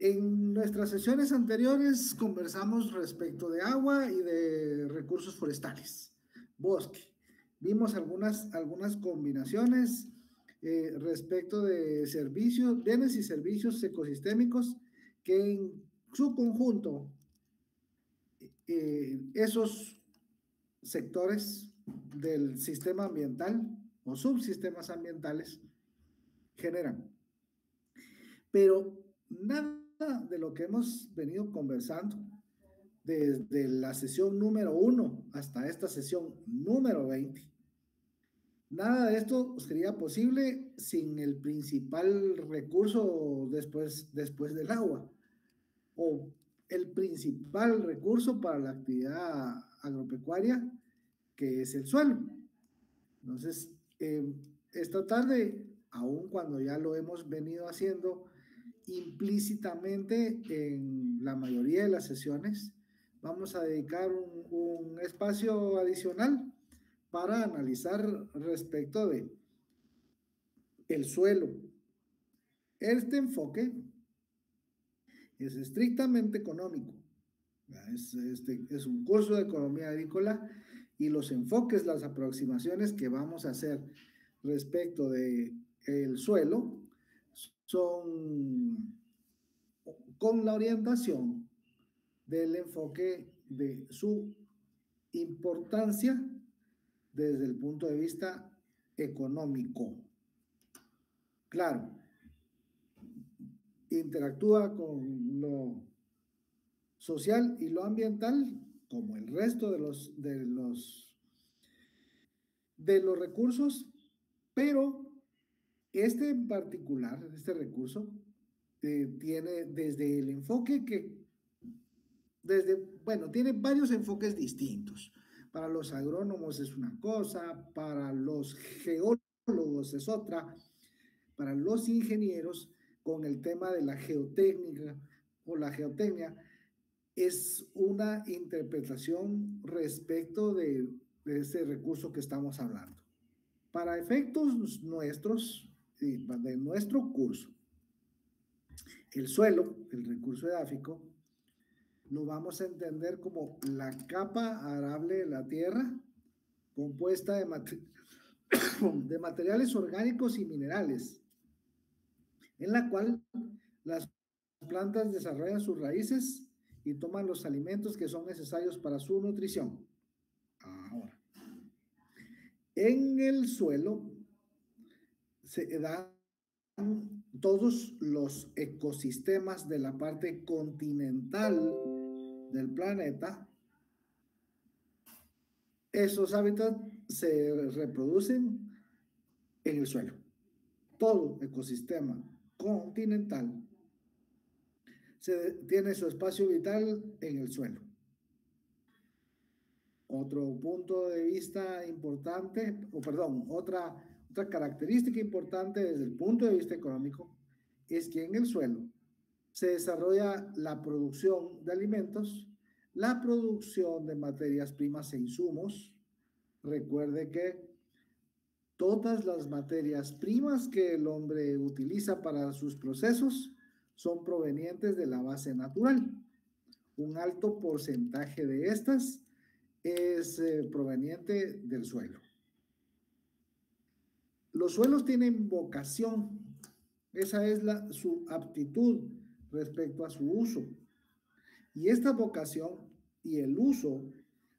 En nuestras sesiones anteriores conversamos respecto de agua y de recursos forestales, bosque. Vimos algunas combinaciones respecto de servicios, bienes y servicios ecosistémicos que en su conjunto esos sectores del sistema ambiental o subsistemas ambientales generan. Pero nada de lo que hemos venido conversando desde la sesión número 1 hasta esta sesión número 20, nada de esto sería posible sin el principal recurso después del agua, o el principal recurso para la actividad agropecuaria, que es el suelo. Entonces, esta tarde, aun cuando ya lo hemos venido haciendo implícitamente en la mayoría de las sesiones, vamos a dedicar un espacio adicional para analizar respecto de el suelo. Este enfoque es estrictamente económico. Es un curso de economía agrícola y los enfoques, las aproximaciones que vamos a hacer respecto de el suelo son con la orientación del enfoque de su importancia desde el punto de vista económico. Claro, interactúa con lo social y lo ambiental como el resto de los recursos, pero este en particular, este recurso, tiene desde el enfoque tiene varios enfoques distintos. Para los agrónomos es una cosa, para los geólogos es otra, para los ingenieros con el tema de la geotécnica o la geotecnia es una interpretación respecto de ese recurso que estamos hablando. Para efectos nuestros, de nuestro curso, el suelo, el recurso edáfico, lo vamos a entender como la capa arable de la tierra compuesta de materiales orgánicos y minerales, en la cual las plantas desarrollan sus raíces y toman los alimentos que son necesarios para su nutrición. Ahora, en el suelo se dan todos los ecosistemas de la parte continental del planeta. Esos hábitats se reproducen en el suelo. Todo ecosistema continental tiene su espacio vital en el suelo. Otro punto de vista importante, otra característica importante desde el punto de vista económico es que en el suelo se desarrolla la producción de alimentos, la producción de materias primas e insumos. Recuerde que todas las materias primas que el hombre utiliza para sus procesos son provenientes de la base natural. Un alto porcentaje de estas es proveniente del suelo. Los suelos tienen vocación, esa es su aptitud respecto a su uso. Y esta vocación y el uso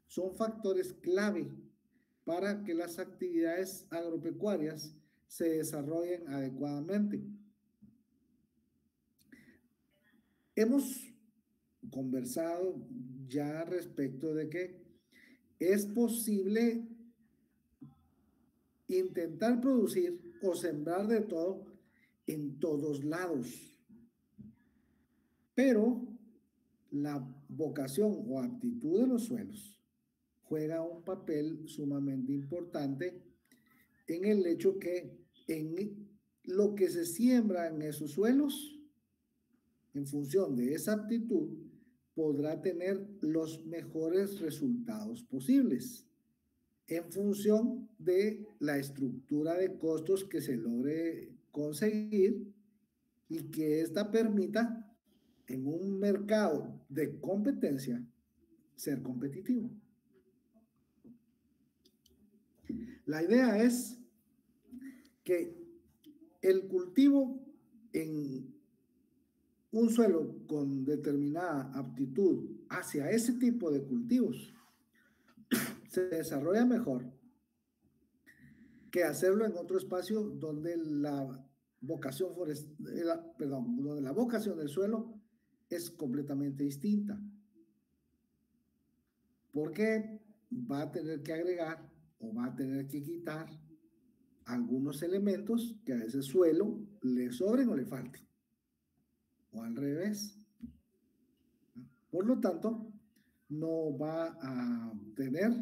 son factores clave para que las actividades agropecuarias se desarrollen adecuadamente. Hemos conversado ya respecto de que es posible intentar producir o sembrar de todo en todos lados, pero la vocación o aptitud de los suelos juega un papel sumamente importante en el hecho que en lo que se siembra en esos suelos, en función de esa aptitud, podrá tener los mejores resultados posibles en función de la estructura de costos que se logre conseguir y que ésta permita en un mercado de competencia, ser competitivo. La idea es que el cultivo en un suelo con determinada aptitud hacia ese tipo de cultivos se desarrolla mejor que hacerlo en otro espacio donde la vocación donde la vocación del suelo es completamente distinta. Porque va a tener que agregar o va a tener que quitar algunos elementos que a ese suelo le sobren o le falten. O al revés. Por lo tanto, no va a tener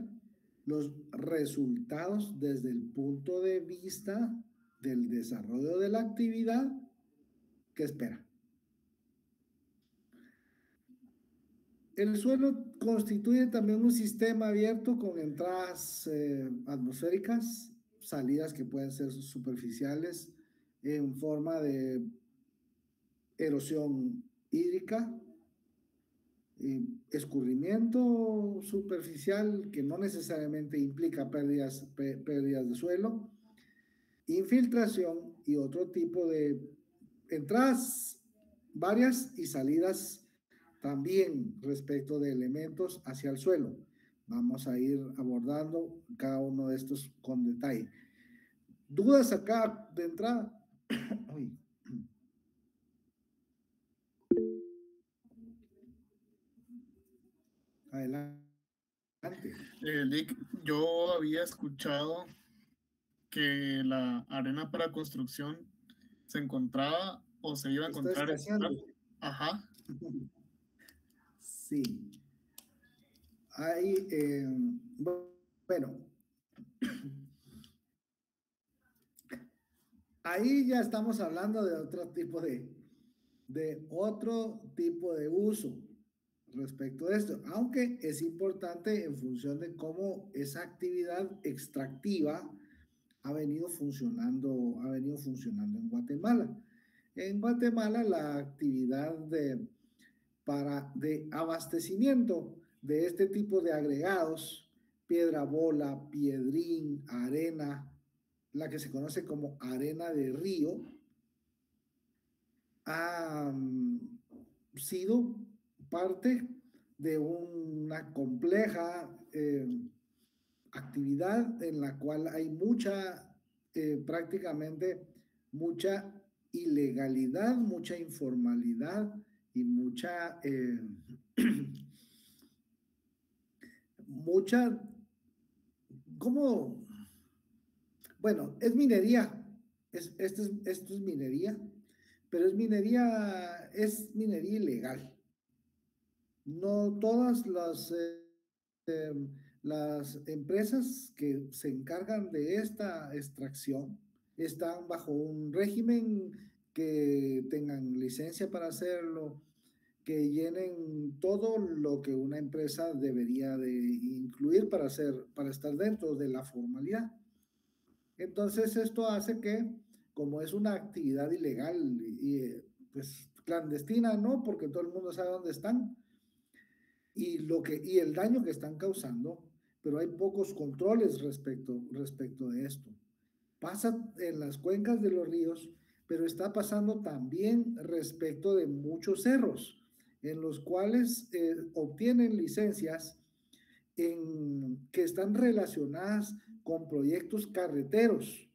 los resultados desde el punto de vista del desarrollo de la actividad que espera. El suelo constituye también un sistema abierto con entradas atmosféricas, salidas que pueden ser superficiales en forma de erosión hídrica, escurrimiento superficial que no necesariamente implica pérdidas de suelo, infiltración y otro tipo de entradas varias y salidas también respecto de elementos hacia el suelo. Vamos a ir abordando cada uno de estos con detalle. ¿Dudas acá de entrada? Uy. Adelante. Lick, yo había escuchado que la arena para construcción se encontraba o se iba a Está encontrar en... escaseando. Ajá. Sí. Hay, bueno, ahí ya estamos hablando de otro tipo de uso respecto a esto, aunque es importante en función de cómo esa actividad extractiva ha venido funcionando en Guatemala. En Guatemala la actividad de abastecimiento de este tipo de agregados, piedra bola, piedrín, arena, la que se conoce como arena de río, ha sido parte de una compleja actividad en la cual hay prácticamente mucha ilegalidad, mucha informalidad y mucha, ¿cómo? Bueno, es minería, esto es minería, pero es minería ilegal. No todas las empresas que se encargan de esta extracción están bajo un régimen que tengan licencia para hacerlo, que llenen todo lo que una empresa debería de incluir para estar dentro de la formalidad. Entonces esto hace que, como es una actividad ilegal y pues clandestina, ¿no? Porque todo el mundo sabe dónde están y el daño que están causando, pero hay pocos controles respecto de esto. Pasa en las cuencas de los ríos, pero está pasando también respecto de muchos cerros, en los cuales obtienen licencias que están relacionadas con proyectos carreteros,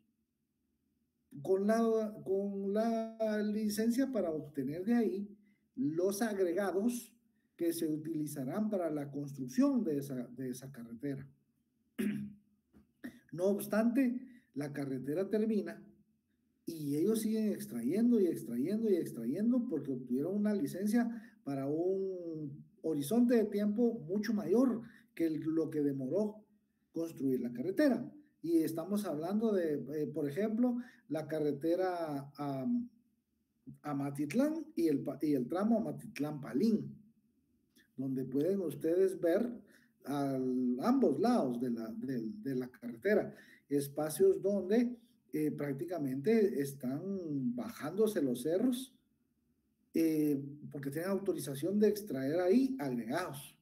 con la licencia para obtener de ahí los agregados que se utilizarán para la construcción de esa carretera. No obstante, la carretera termina y ellos siguen extrayendo y extrayendo y extrayendo porque obtuvieron una licencia para un horizonte de tiempo mucho mayor que lo que demoró construir la carretera. Y estamos hablando de, por ejemplo, la carretera a Matitlán y el tramo a Matitlán-Palín, donde pueden ustedes ver a ambos lados de la carretera, espacios donde prácticamente están bajándose los cerros porque tienen autorización de extraer ahí agregados.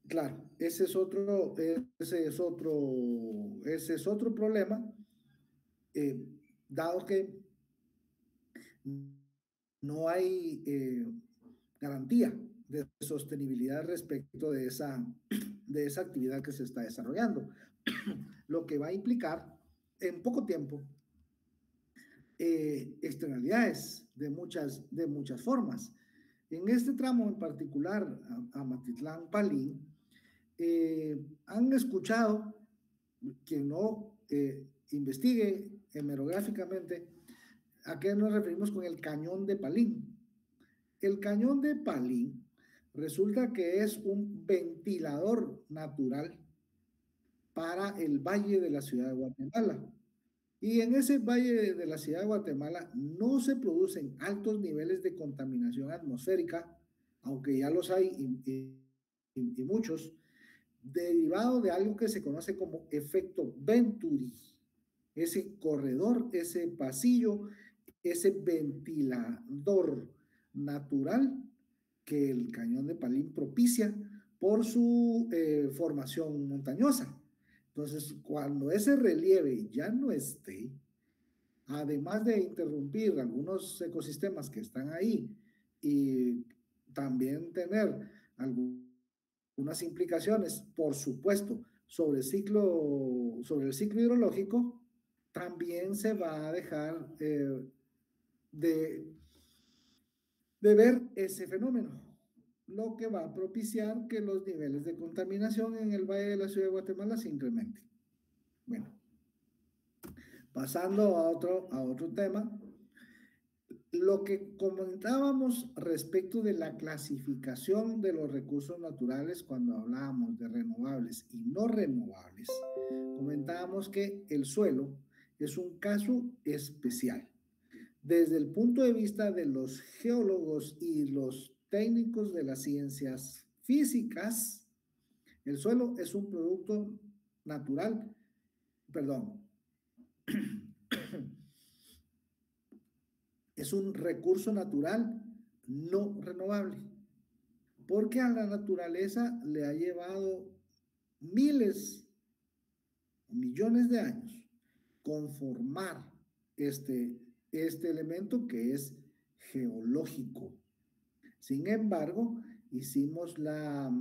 Claro, ese es otro problema, dado que no hay garantía de sostenibilidad respecto de esa actividad que se está desarrollando, lo que va a implicar en poco tiempo externalidades de muchas formas. En este tramo en particular, Amatitlán, Palín, han escuchado, quien no investigue hemerográficamente, ¿a qué nos referimos con el cañón de Palín? El cañón de Palín resulta que es un ventilador natural para el valle de la ciudad de Guatemala. Y en ese valle de la ciudad de Guatemala no se producen altos niveles de contaminación atmosférica, aunque ya los hay y muchos, derivado de algo que se conoce como efecto Venturi. Ese corredor, ese pasillo, ese ventilador natural que el cañón de Palín propicia por su formación montañosa. Entonces, cuando ese relieve ya no esté, además de interrumpir algunos ecosistemas que están ahí y también tener algunas implicaciones, por supuesto, sobre el ciclo hidrológico, también se va a dejar de ver ese fenómeno, lo que va a propiciar que los niveles de contaminación en el valle de la ciudad de Guatemala se incrementen. Bueno, pasando a otro tema, lo que comentábamos respecto de la clasificación de los recursos naturales cuando hablábamos de renovables y no renovables, comentábamos que el suelo es un caso especial. Desde el punto de vista de los geólogos y los técnicos de las ciencias físicas, el suelo es un producto natural, es un recurso natural no renovable, porque a la naturaleza le ha llevado miles, millones de años conformar este elemento que es geológico. Sin embargo, hicimos la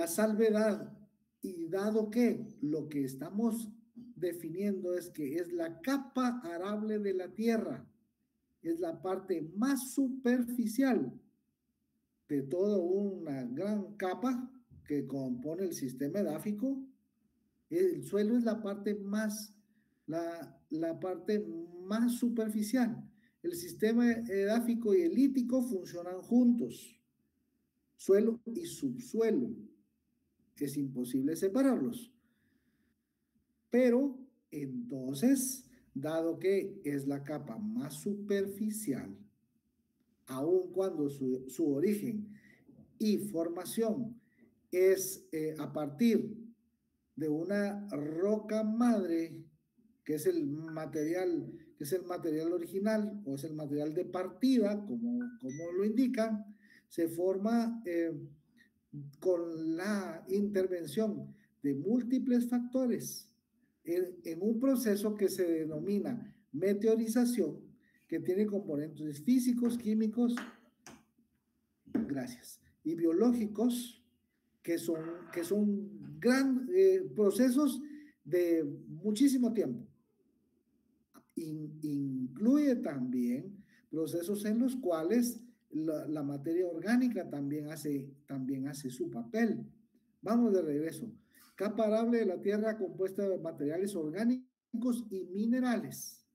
salvedad, y dado que lo que estamos definiendo es que es la capa arable de la Tierra, es la parte más superficial de toda una gran capa que compone el sistema edáfico. El suelo es la parte más superficial. El sistema edáfico y el lítico funcionan juntos, suelo y subsuelo. Es imposible separarlos. Pero entonces, dado que es la capa más superficial, aun cuando su origen y formación es a partir de una roca madre, que es el material original o es el material de partida, como lo indican, se forma con la intervención de múltiples factores en un proceso que se denomina meteorización, que tiene componentes físicos, químicos, y biológicos, que son procesos de muchísimo tiempo. Incluye también procesos en los cuales la materia orgánica también hace su papel. Vamos de regreso. Capa arable de la Tierra compuesta de materiales orgánicos y minerales,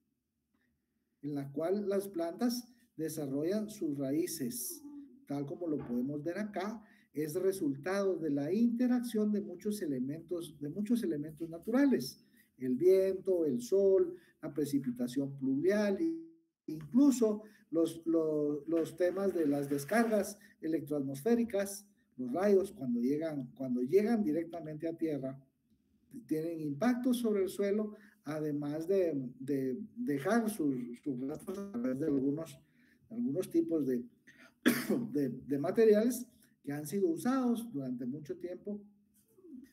en la cual las plantas desarrollan sus raíces, tal como lo podemos ver acá. Es resultado de la interacción de muchos elementos naturales: el viento, el sol, la precipitación pluvial, incluso los temas de las descargas electroatmosféricas, los rayos cuando llegan directamente a tierra, tienen impacto sobre el suelo además de dejar sus rastros a través de algunos tipos de materiales que han sido usados durante mucho tiempo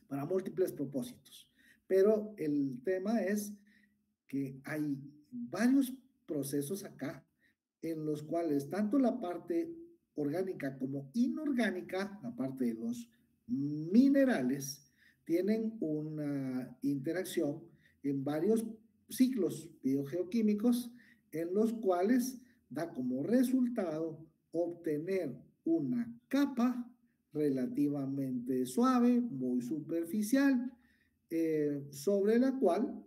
para múltiples propósitos. Pero el tema es que hay varios procesos acá en los cuales tanto la parte orgánica como inorgánica, la parte de los minerales, tienen una interacción en varios ciclos biogeoquímicos en los cuales da como resultado obtener una capa relativamente suave, muy superficial, sobre la cual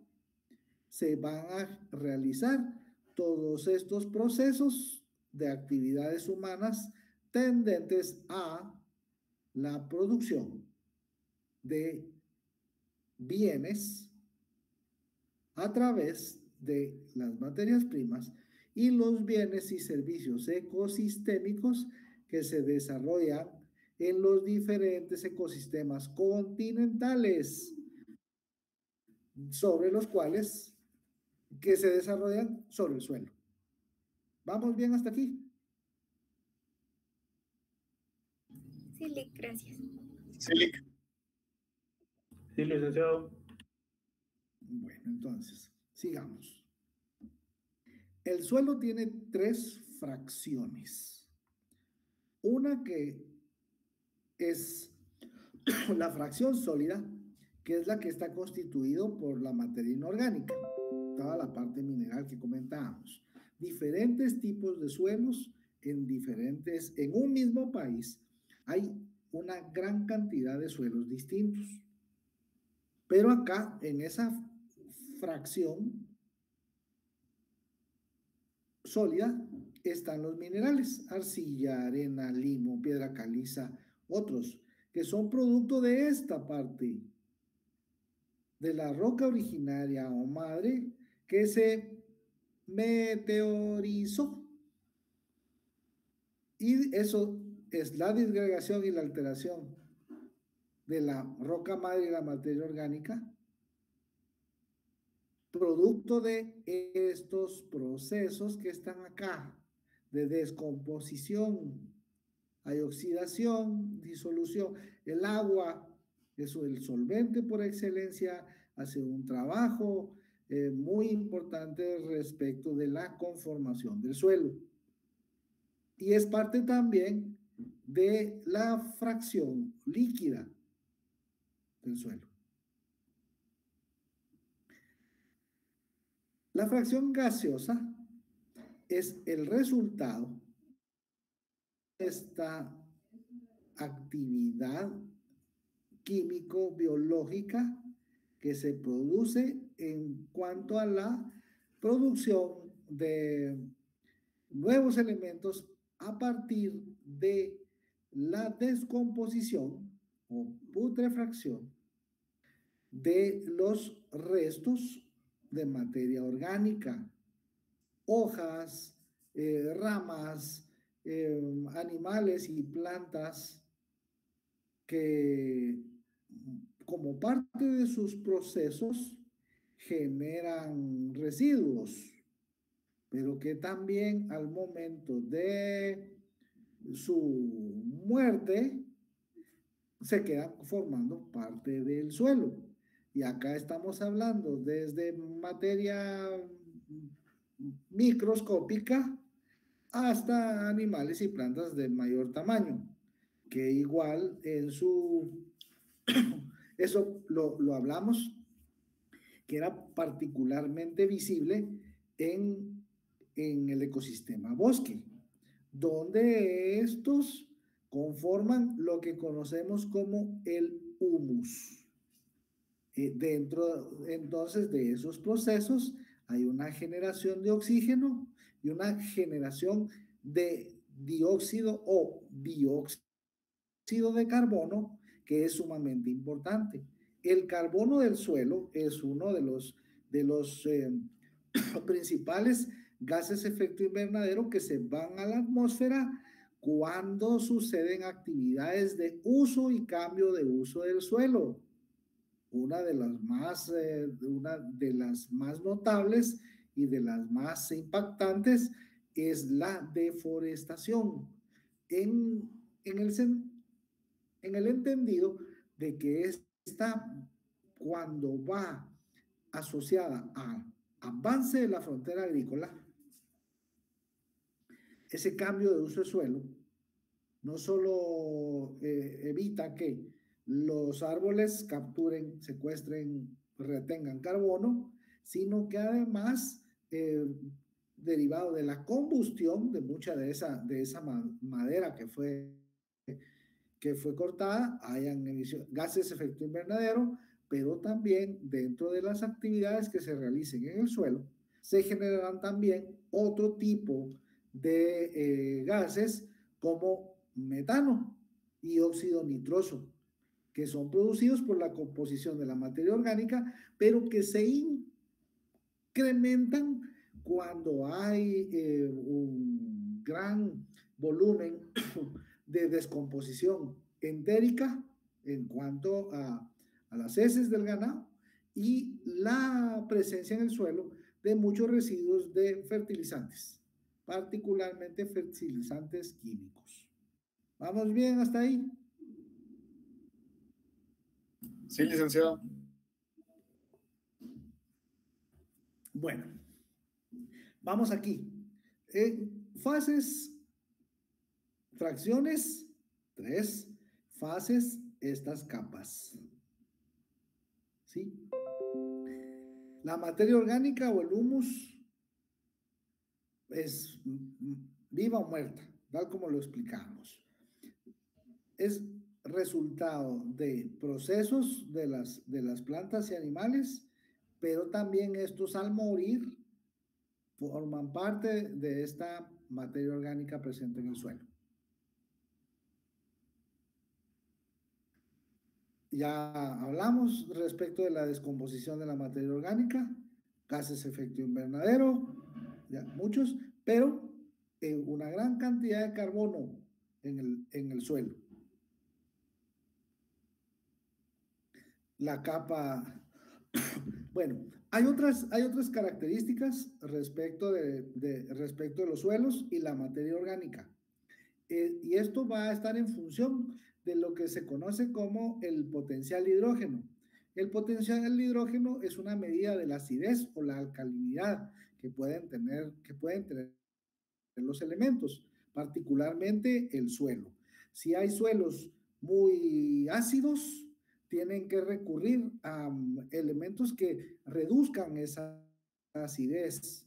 se van a realizar todos estos procesos de actividades humanas tendentes a la producción de bienes a través de las materias primas y los bienes y servicios ecosistémicos que se desarrollan en los diferentes ecosistemas continentales sobre los cuales que se desarrollan sobre el suelo. ¿Vamos bien hasta aquí? Sí, Lic, gracias. Sí, Lic. Sí, licenciado. Bueno, entonces, sigamos. El suelo tiene 3 fracciones. Una que es la fracción sólida, que es la que está constituido por la materia inorgánica, toda la parte mineral que comentábamos. Diferentes tipos de suelos en un mismo país hay una gran cantidad de suelos distintos. Pero acá, en esa fracción sólida, están los minerales, arcilla, arena, limo, piedra caliza, otros, que son producto de esta parte de la roca originaria o madre que se meteorizó. Y eso es la disgregación y la alteración de la roca madre y la materia orgánica, producto de estos procesos que están acá, de descomposición, hay oxidación, disolución. El agua es el solvente por excelencia, hace un trabajo muy importante respecto de la conformación del suelo. Y es parte también de la fracción líquida del suelo. La fracción gaseosa es el resultado de esta actividad químico-biológica que se produce en cuanto a la producción de nuevos elementos a partir de la descomposición o putrefacción de los restos de materia orgánica, hojas, ramas, animales y plantas que como parte de sus procesos generan residuos, pero que también al momento de su muerte se quedan formando parte del suelo. Y acá estamos hablando desde materia microscópica hasta animales y plantas de mayor tamaño, que igual en su... Eso lo hablamos, que era particularmente visible en el ecosistema bosque, donde estos conforman lo que conocemos como el humus. Dentro entonces de esos procesos hay una generación de oxígeno y una generación de dióxido o dióxido de carbono, que es sumamente importante. El carbono del suelo es uno de los principales gases de efecto invernadero que se van a la atmósfera cuando suceden actividades de uso y cambio de uso del suelo. una de las más notables y de las más impactantes es la deforestación en el entendido de que esta, cuando va asociada a avance de la frontera agrícola, ese cambio de uso de suelo no solo evita que los árboles capturen, secuestren, retengan carbono, sino que además, derivado de la combustión de mucha de esa madera que fue cortada, hayan gases de efecto invernadero, pero también dentro de las actividades que se realicen en el suelo, se generarán también otro tipo de gases como metano y óxido nitroso, que son producidos por la composición de la materia orgánica, pero que se incrementan cuando hay un gran volumen de descomposición entérica en cuanto a las heces del ganado y la presencia en el suelo de muchos residuos de fertilizantes, particularmente fertilizantes químicos. ¿Vamos bien hasta ahí? Sí, licenciado. Bueno, vamos aquí. Fases, fracciones, 3 fases, estas capas. ¿Sí? La materia orgánica o el humus es viva o muerta, tal como lo explicamos. Es resultado de procesos de las plantas y animales, pero también estos al morir forman parte de esta materia orgánica presente en el suelo. Ya hablamos respecto de la descomposición de la materia orgánica, gases de efecto invernadero, ya muchos, pero una gran cantidad de carbono en el suelo. La capa, bueno, hay otras características respecto de los suelos y la materia orgánica. Y esto va a estar en función de lo que se conoce como el potencial hidrógeno. El potencial hidrógeno es una medida de la acidez o la alcalinidad que pueden tener los elementos, particularmente el suelo. Si hay suelos muy ácidos, tienen que recurrir a elementos que reduzcan esa acidez.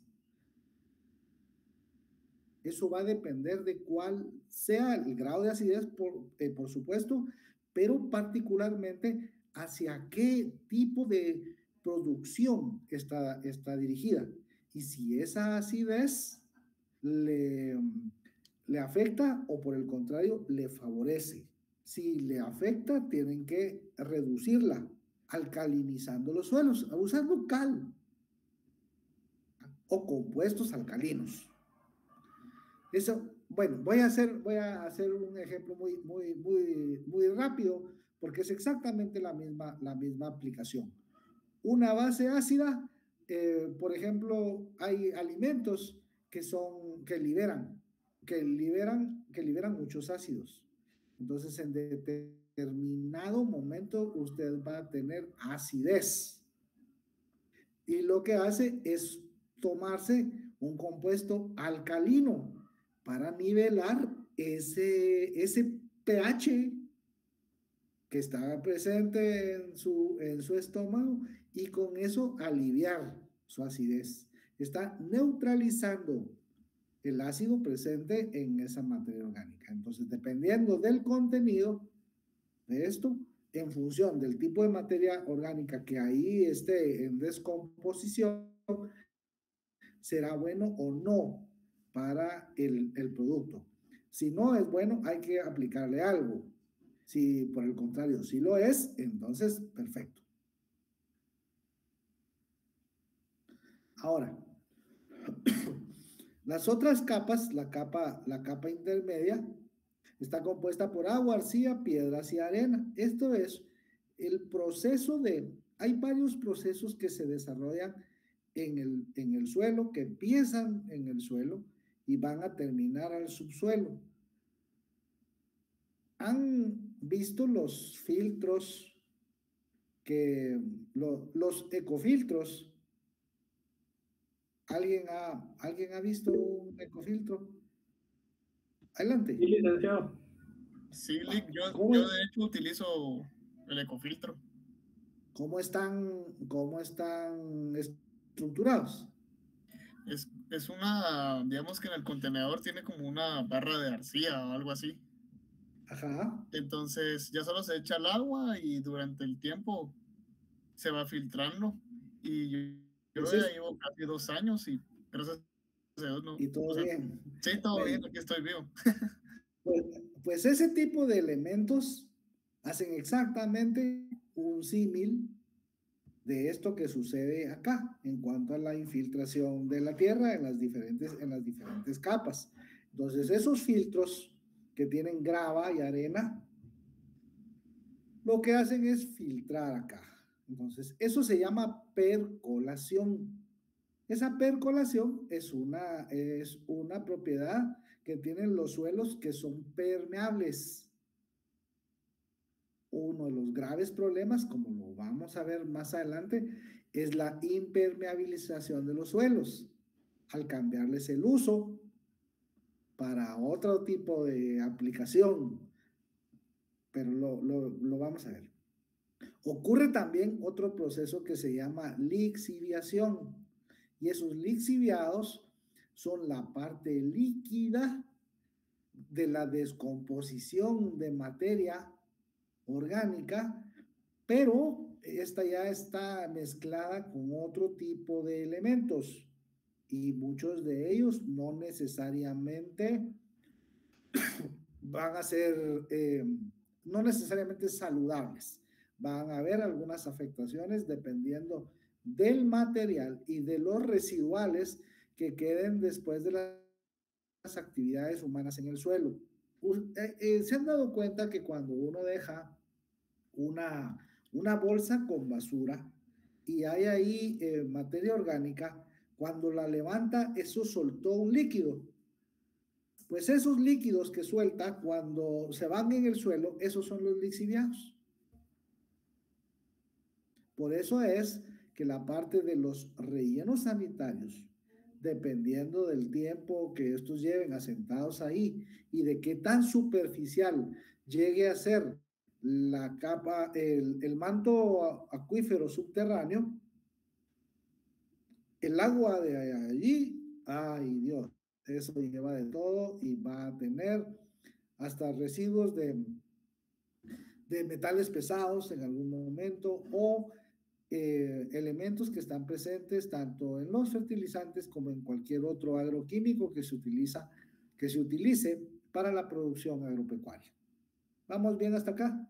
Eso va a depender de cuál sea el grado de acidez, por supuesto, pero particularmente hacia qué tipo de producción está dirigida. Y si esa acidez le afecta o por el contrario le favorece. Si le afecta, tienen que reducirla, alcalinizando los suelos, usando cal o compuestos alcalinos. Eso, bueno, voy a hacer un ejemplo muy rápido, porque es exactamente la misma aplicación. Una base ácida, por ejemplo, hay alimentos que liberan muchos ácidos. Entonces, en determinado momento, usted va a tener acidez. Y lo que hace es tomarse un compuesto alcalino para nivelar ese pH que está presente en su estómago y con eso aliviar su acidez. Está neutralizando el ácido presente en esa materia orgánica. Entonces, dependiendo del contenido de esto, en función del tipo de materia orgánica que ahí esté en descomposición, será bueno o no para el producto. Si no es bueno, hay que aplicarle algo. Si por el contrario, si lo es, entonces perfecto. Ahora, las otras capas, la capa intermedia, está compuesta por agua, arcilla, piedras y arena. Esto es el proceso hay varios procesos que se desarrollan en el suelo, que empiezan en el suelo y van a terminar al subsuelo. ¿Han visto los filtros los ecofiltros? ¿Alguien ha visto un ecofiltro? Adelante. Sí, licenciado. Sí, Lick, yo de hecho utilizo el ecofiltro. ¿Cómo están estructurados? Es una, digamos que en el contenedor tiene como una barra de arcilla o algo así. Ajá. Entonces ya solo se echa el agua y durante el tiempo se va filtrando. Y yo ya llevo casi 2 años y gracias a Dios no. Y todo bien. Sí, todo bien, aquí estoy vivo. Pues ese tipo de elementos hacen exactamente un símil de esto que sucede acá en cuanto a la infiltración de la tierra en las diferentes capas. Entonces, esos filtros que tienen grava y arena, lo que hacen es filtrar acá. Entonces, eso se llama percolación. Esa percolación es una propiedad que tienen los suelos que son permeables. Uno de los graves problemas, como lo vamos a ver más adelante, es la impermeabilización de los suelos. Al cambiarles el uso para otro tipo de aplicación, pero lo vamos a ver. Ocurre también otro proceso que se llama lixiviación, y esos lixiviados son la parte líquida de la descomposición de materia orgánica, pero esta ya está mezclada con otro tipo de elementos y muchos de ellos no necesariamente van a ser, no necesariamente saludables. Van a haber algunas afectaciones dependiendo del material y de los residuales que queden después de las actividades humanas en el suelo. ¿Se han dado cuenta que cuando uno deja una bolsa con basura y hay ahí materia orgánica, cuando la levanta, eso soltó un líquido? Pues esos líquidos que suelta cuando se van en el suelo, esos son los lixiviados. Por eso es que la parte de los rellenos sanitarios, dependiendo del tiempo que estos lleven asentados ahí y de qué tan superficial llegue a ser la capa, el manto acuífero subterráneo, el agua de allí, ay Dios, eso lleva de todo y va a tener hasta residuos de metales pesados en algún momento o elementos que están presentes tanto en los fertilizantes como en cualquier otro agroquímico que se utilice para la producción agropecuaria. ¿Vamos bien hasta acá?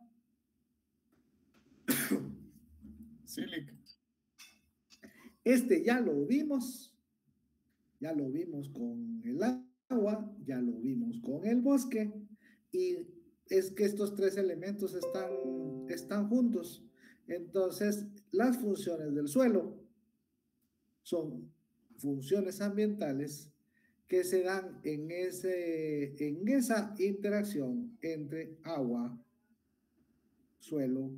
Sí, Lick. Ya lo vimos con el agua, ya lo vimos con el bosque, y es que estos tres elementos están juntos. Entonces, las funciones del suelo son funciones ambientales que se dan en esa interacción entre agua, suelo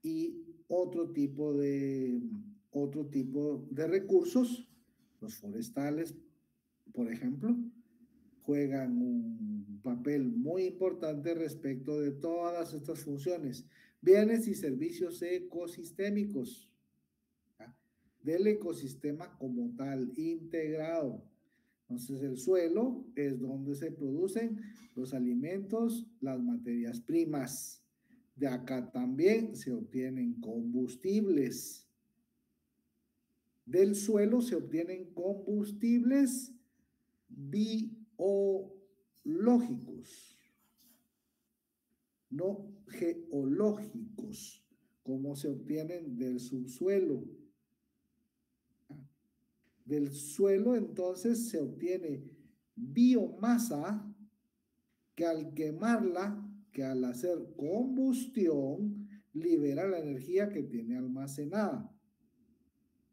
y otro tipo de recursos. Los forestales, por ejemplo, juegan un papel muy importante respecto de todas estas funciones, bienes y servicios ecosistémicos, ¿ya? Del ecosistema como tal, integrado. Entonces, el suelo es donde se producen los alimentos, las materias primas. De acá también se obtienen combustibles. Del suelo se obtienen combustibles biológicos, no geológicos, como se obtienen del subsuelo. Del suelo, entonces, se obtiene biomasa que al quemarla, que al hacer combustión, libera la energía que tiene almacenada.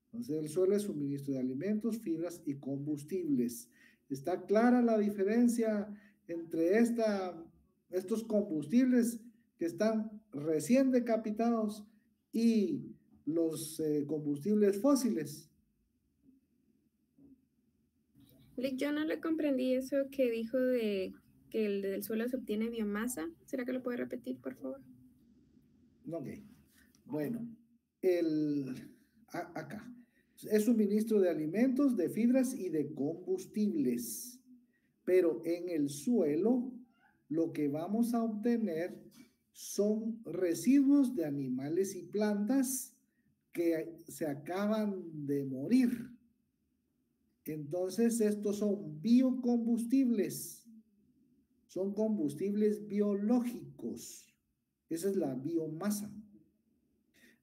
Entonces, el suelo es suministro de alimentos, fibras y combustibles. ¿Está clara la diferencia entre estos combustibles que están recién decapitados y los combustibles fósiles? Yo no le comprendí eso que dijo de que el del suelo se obtiene biomasa. ¿Será que lo puede repetir, por favor? Ok. Bueno, acá. Es suministro de alimentos, de fibras y de combustibles. Pero en el suelo, lo que vamos a obtener son residuos de animales y plantas que se acaban de morir. Entonces, estos son biocombustibles. Son combustibles biológicos. Esa es la biomasa.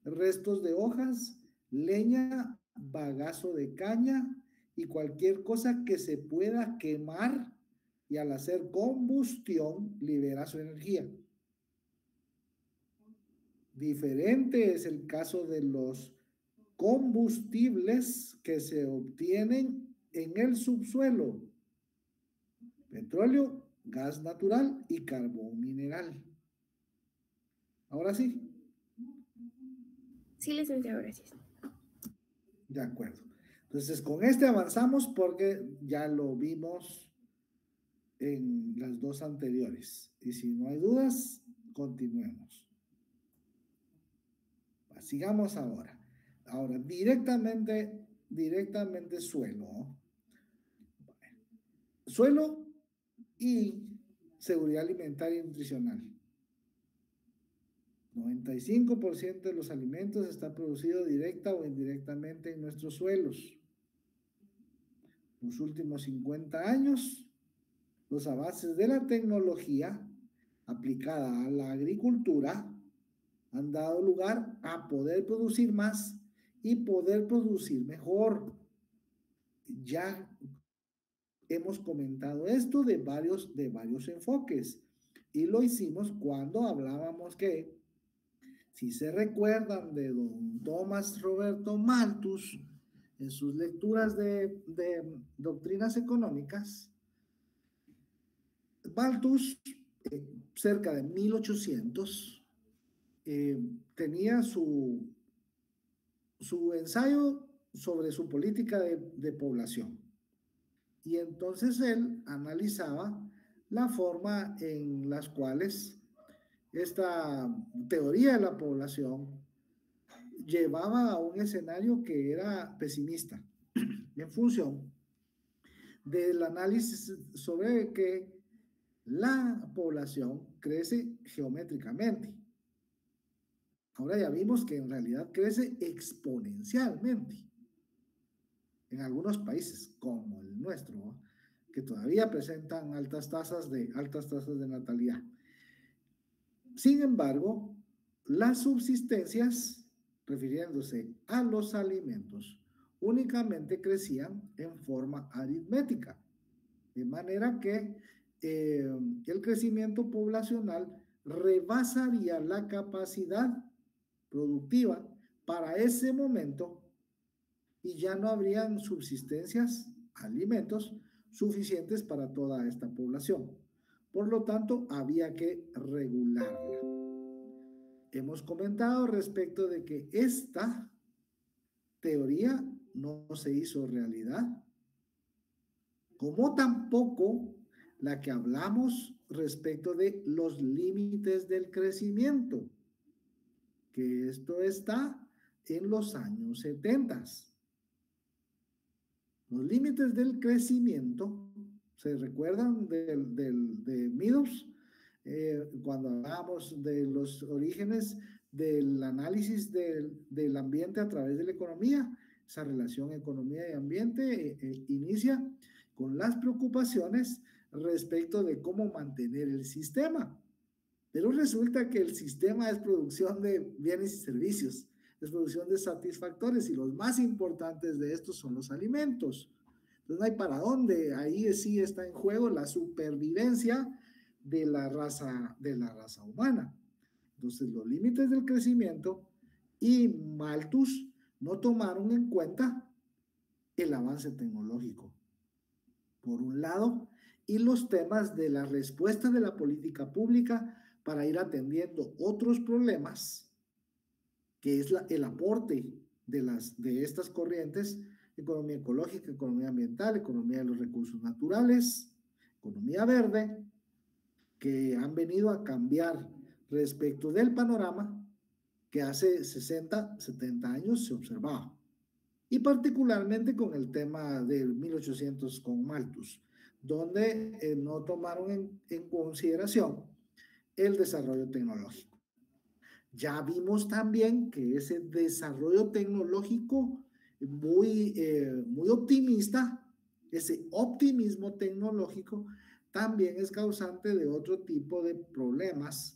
Restos de hojas, leña, bagazo de caña y cualquier cosa que se pueda quemar y al hacer combustión libera su energía. Diferente es el caso de los combustibles que se obtienen en el subsuelo: petróleo, gas natural y carbón mineral. Ahora sí. Sí, licenciado, gracias. De acuerdo. Entonces, con este avanzamos porque ya lo vimos en las dos anteriores. Y si no hay dudas, continuemos. Sigamos ahora. Ahora, directamente suelo. Suelo y seguridad alimentaria y nutricional. 95% de los alimentos está producido directa o indirectamente en nuestros suelos. Los últimos 50 años, los avances de la tecnología aplicada a la agricultura han dado lugar a poder producir más y poder producir mejor. Ya hemos comentado esto de varios enfoques y lo hicimos cuando hablábamos que, si se recuerdan de don Tomás Roberto Malthus, en sus lecturas de doctrinas económicas, Malthus, cerca de 1800, tenía su ensayo sobre su política de población. Y entonces él analizaba la forma en las cuales esta teoría de la población llevaba a un escenario que era pesimista en función del análisis sobre que la población crece geométricamente. Ahora ya vimos que en realidad crece exponencialmente en algunos países como el nuestro, ¿no?, que todavía presentan altas tasas de natalidad. Sin embargo, las subsistencias, refiriéndose a los alimentos, únicamente crecían en forma aritmética, de manera que el crecimiento poblacional rebasaría la capacidad productiva para ese momento y ya no habrían subsistencias, alimentos suficientes para toda esta población. Por lo tanto, había que regularla. Hemos comentado respecto de que esta teoría no se hizo realidad, como tampoco la que hablamos respecto de los límites del crecimiento, que esto está en los años 70. Los límites del crecimiento, ¿se recuerdan de Meadows? Cuando hablábamos de los orígenes del análisis del ambiente a través de la economía, esa relación economía y ambiente inicia con las preocupaciones respecto de cómo mantener el sistema. Pero resulta que el sistema es producción de bienes y servicios, es producción de satisfactores, y los más importantes de estos son los alimentos. Entonces no hay para dónde, ahí sí está en juego la supervivencia de la raza humana. Entonces, los límites del crecimiento y Malthus no tomaron en cuenta el avance tecnológico, por un lado, y los temas de la respuesta de la política pública para ir atendiendo otros problemas, que es el aporte de estas corrientes: economía ecológica, economía ambiental, economía de los recursos naturales, economía verde, que han venido a cambiar respecto del panorama que hace 60, 70 años se observaba. Y particularmente con el tema del 1800 con Malthus, donde no tomaron en consideración el desarrollo tecnológico. Ya vimos también que ese desarrollo tecnológico muy optimista, ese optimismo tecnológico, también es causante de otro tipo de problemas,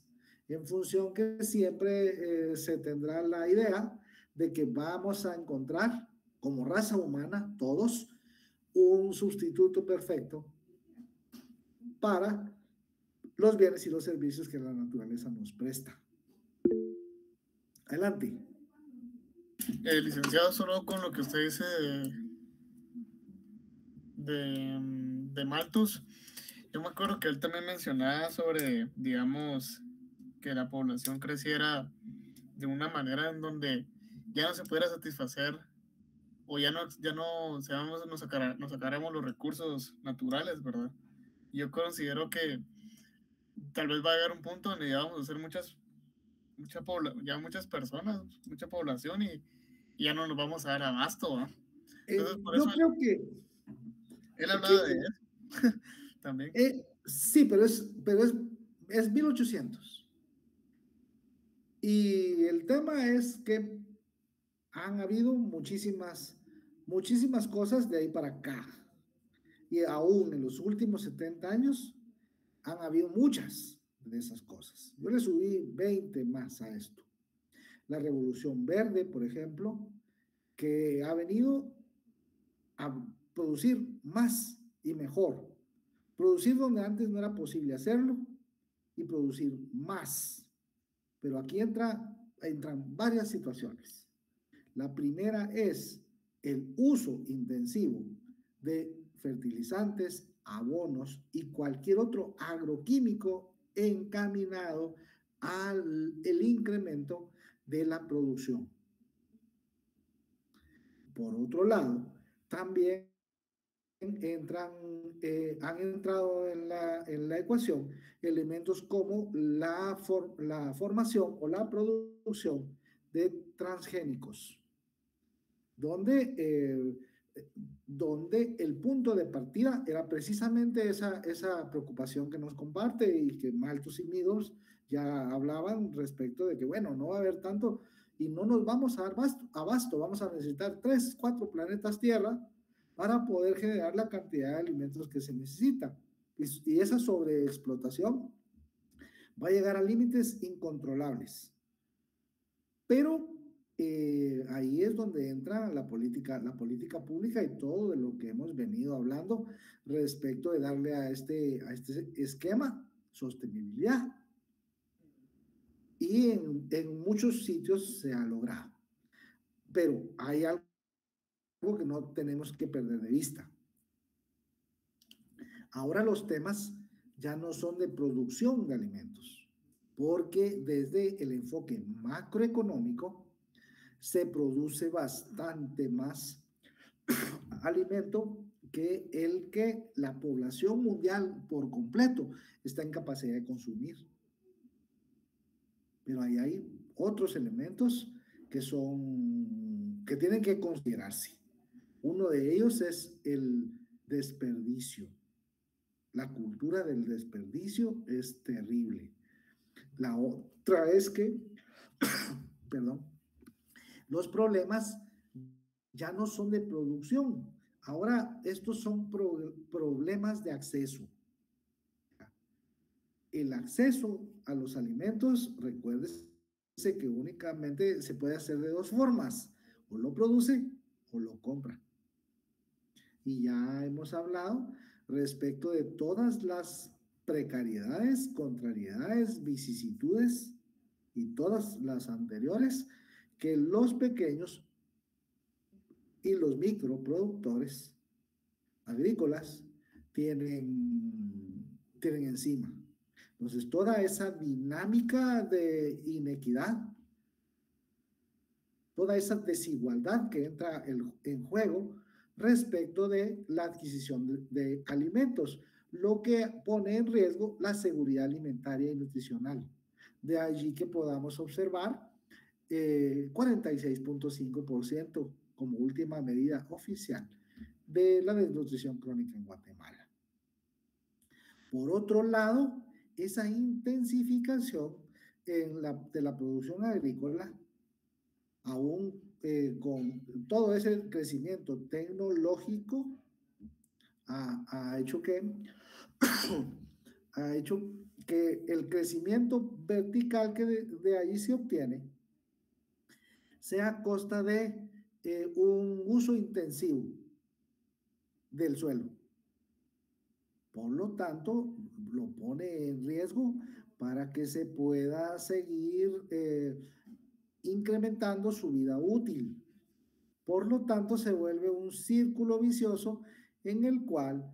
en función que siempre se tendrá la idea de que vamos a encontrar, como raza humana, todos, un sustituto perfecto para los bienes y los servicios que la naturaleza nos presta. Adelante. Licenciado, solo con lo que usted dice de Malthus, yo me acuerdo que él también mencionaba sobre, digamos, que la población creciera de una manera en donde ya no se pudiera satisfacer, o ya no nos sacáramos los recursos naturales, ¿verdad? Yo considero que tal vez va a llegar un punto donde ya vamos a ser muchas personas, mucha población, y ya no nos vamos a dar abasto, ¿va? Entonces, por yo eso creo que él hablaba de eso también. Sí, pero es 1800. Y el tema es que han habido muchísimas cosas de ahí para acá. Y aún en los últimos 70 años han habido muchas de esas cosas. Yo le subí 20 más a esto. La Revolución Verde, por ejemplo, que ha venido a producir más y mejor. Producir donde antes no era posible hacerlo y producir más. Pero aquí entran varias situaciones. La primera es el uso intensivo de fertilizantes, abonos y cualquier otro agroquímico encaminado al incremento de la producción. Por otro lado, también han entrado en la ecuación elementos como la formación o la producción de transgénicos, donde el punto de partida era precisamente esa preocupación que nos comparte y que Malthus y Meadows ya hablaban respecto de que, bueno, no va a haber tanto y no nos vamos a dar abasto, vamos a necesitar 3, 4 planetas Tierra para poder generar la cantidad de alimentos que se necesita. Y esa sobreexplotación va a llegar a límites incontrolables. Pero ahí es donde entra la política pública y todo de lo que hemos venido hablando respecto de darle a este esquema sostenibilidad. Y en muchos sitios se ha logrado. Pero hay algo que no tenemos que perder de vista. Ahora los temas ya no son de producción de alimentos, porque desde el enfoque macroeconómico se produce bastante más alimento que el que la población mundial por completo está en capacidad de consumir. Pero ahí hay otros elementos que tienen que considerarse. Uno de ellos es el desperdicio. La cultura del desperdicio es terrible. La otra es que, perdón, los problemas ya no son de producción. Ahora estos son problemas de acceso. El acceso a los alimentos, recuérdese que únicamente se puede hacer de dos formas: o lo produce o lo compra. Y ya hemos hablado respecto de todas las precariedades, contrariedades, vicisitudes y todas las anteriores, que los pequeños y los microproductores agrícolas tienen encima. Entonces, toda esa dinámica de inequidad, toda esa desigualdad que entra en juego respecto de la adquisición de alimentos, lo que pone en riesgo la seguridad alimentaria y nutricional. De allí que podamos observar 46.5% como última medida oficial de la desnutrición crónica en Guatemala. Por otro lado, esa intensificación de la producción agrícola, aún con todo ese crecimiento tecnológico, ha hecho que el crecimiento vertical que de ahí se obtiene sea a costa de un uso intensivo del suelo. Por lo tanto, lo pone en riesgo para que se pueda seguir incrementando su vida útil. Por lo tanto, se vuelve un círculo vicioso en el cual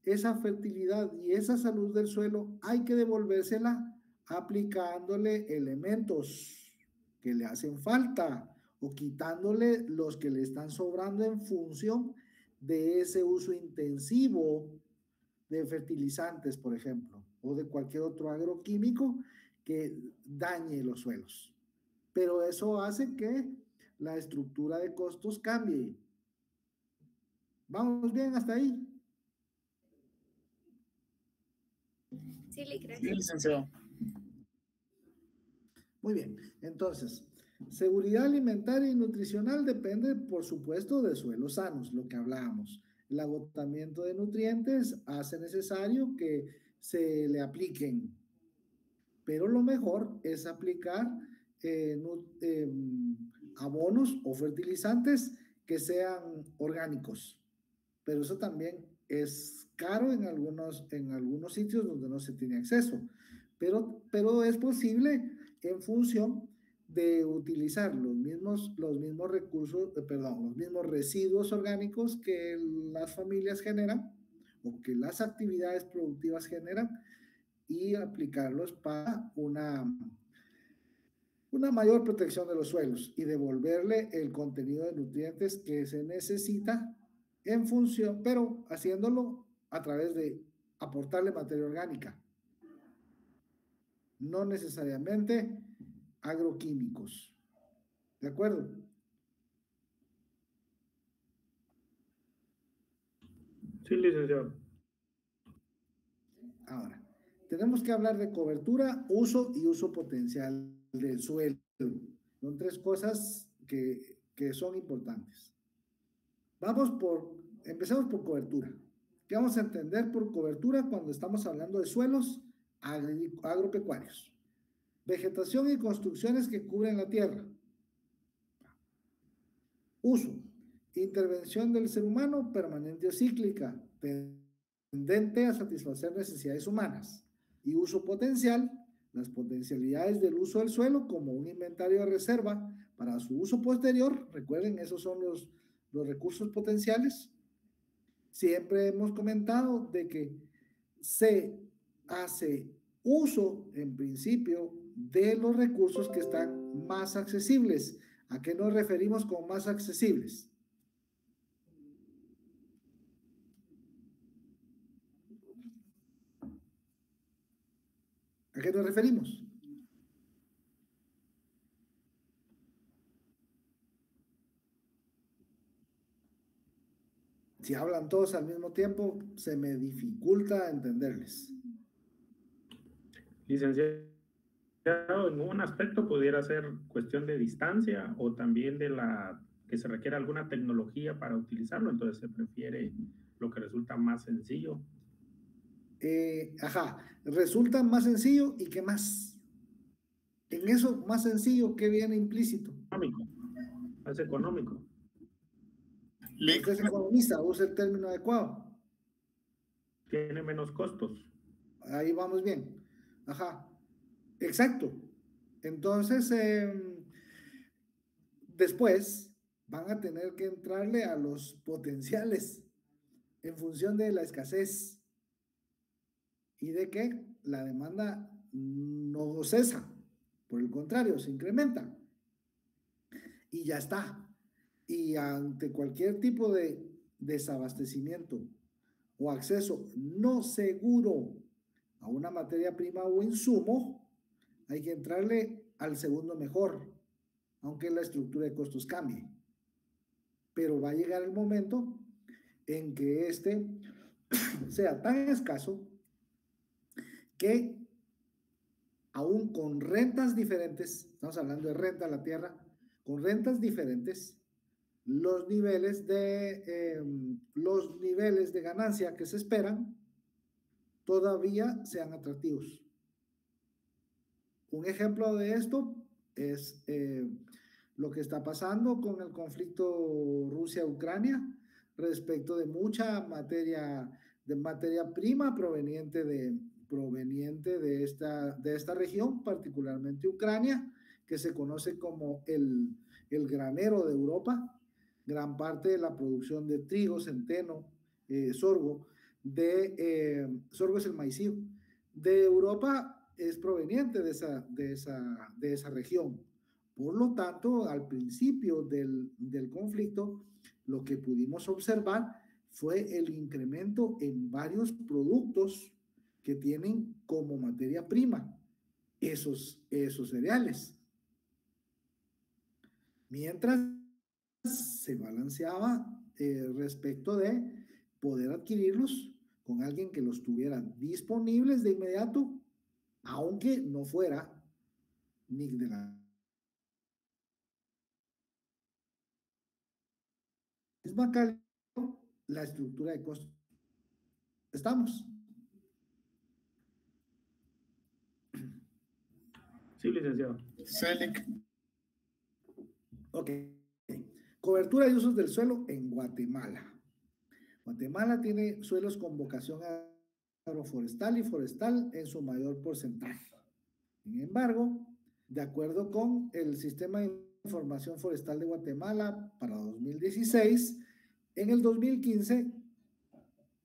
esa fertilidad y esa salud del suelo hay que devolvérsela aplicándole elementos que le hacen falta o quitándole los que le están sobrando en función de ese uso intensivo de fertilizantes, por ejemplo, o de cualquier otro agroquímico que dañe los suelos. Pero eso hace que la estructura de costos cambie. ¿Vamos bien hasta ahí? Sí, gracias. Sí, licenciado. Muy bien, entonces, seguridad alimentaria y nutricional depende, por supuesto, de suelos sanos, lo que hablábamos. El agotamiento de nutrientes hace necesario que se le apliquen, pero lo mejor es aplicar abonos o fertilizantes que sean orgánicos, pero eso también es caro en algunos sitios donde no se tiene acceso, pero es posible en función de utilizar los mismos recursos, los mismos residuos orgánicos que las familias generan o que las actividades productivas generan y aplicarlos para una mayor protección de los suelos y devolverle el contenido de nutrientes que se necesita en función, pero haciéndolo a través de aportarle materia orgánica, no necesariamente agroquímicos. ¿De acuerdo? Sí, licenciado. Ahora, tenemos que hablar de cobertura, uso y uso potencial del suelo. Son tres cosas que son importantes. Empezamos por cobertura. ¿Qué vamos a entender por cobertura cuando estamos hablando de suelos agropecuarios? Vegetación y construcciones que cubren la tierra. Uso. Intervención del ser humano permanente o cíclica, tendente a satisfacer necesidades humanas. Y uso potencial, las potencialidades del uso del suelo como un inventario de reserva para su uso posterior. Recuerden, esos son los recursos potenciales. Siempre hemos comentado de que se hace uso, en principio, de los recursos que están más accesibles. ¿A qué nos referimos con más accesibles? ¿A qué nos referimos? Si hablan todos al mismo tiempo, se me dificulta entenderles. Licenciado, en un aspecto pudiera ser cuestión de distancia o también de que se requiere alguna tecnología para utilizarlo, entonces se prefiere lo que resulta más sencillo. Resulta más sencillo. ¿Y qué más? En eso más sencillo, ¿qué viene implícito? Más económico. Usted es economista, usa el término adecuado. Tiene menos costos. Ahí vamos bien. Exacto. Entonces, después van a tener que entrarle a los potenciales en función de la escasez y de que la demanda no cesa, por el contrario, se incrementa. Y ya está. Y ante cualquier tipo de desabastecimiento o acceso no seguro a una materia prima o insumo, hay que entrarle al segundo mejor, aunque la estructura de costos cambie. Pero va a llegar el momento en que este sea tan escaso que aún con rentas diferentes, estamos hablando de renta a la tierra, con rentas diferentes, los niveles de ganancia que se esperan todavía sean atractivos. Un ejemplo de esto es lo que está pasando con el conflicto Rusia-Ucrania respecto de mucha materia prima proveniente de esta región, particularmente Ucrania, que se conoce como el granero de Europa. Gran parte de la producción de trigo, centeno, sorgo, sorgo es el maicillo, de Europa es proveniente de esa región. Por lo tanto, al principio del conflicto, lo que pudimos observar fue el incremento en varios productos que tienen como materia prima esos cereales. Mientras se balanceaba respecto de poder adquirirlos con alguien que los tuviera disponibles de inmediato, aunque no fuera ni de la misma calidad, la estructura de costos. ¿Estamos? Sí, licenciado. Celic. Ok. Cobertura de usos del suelo en Guatemala. Guatemala tiene suelos con vocación agroforestal y forestal en su mayor porcentaje. Sin embargo, de acuerdo con el Sistema de Información Forestal de Guatemala para 2016, en el 2015,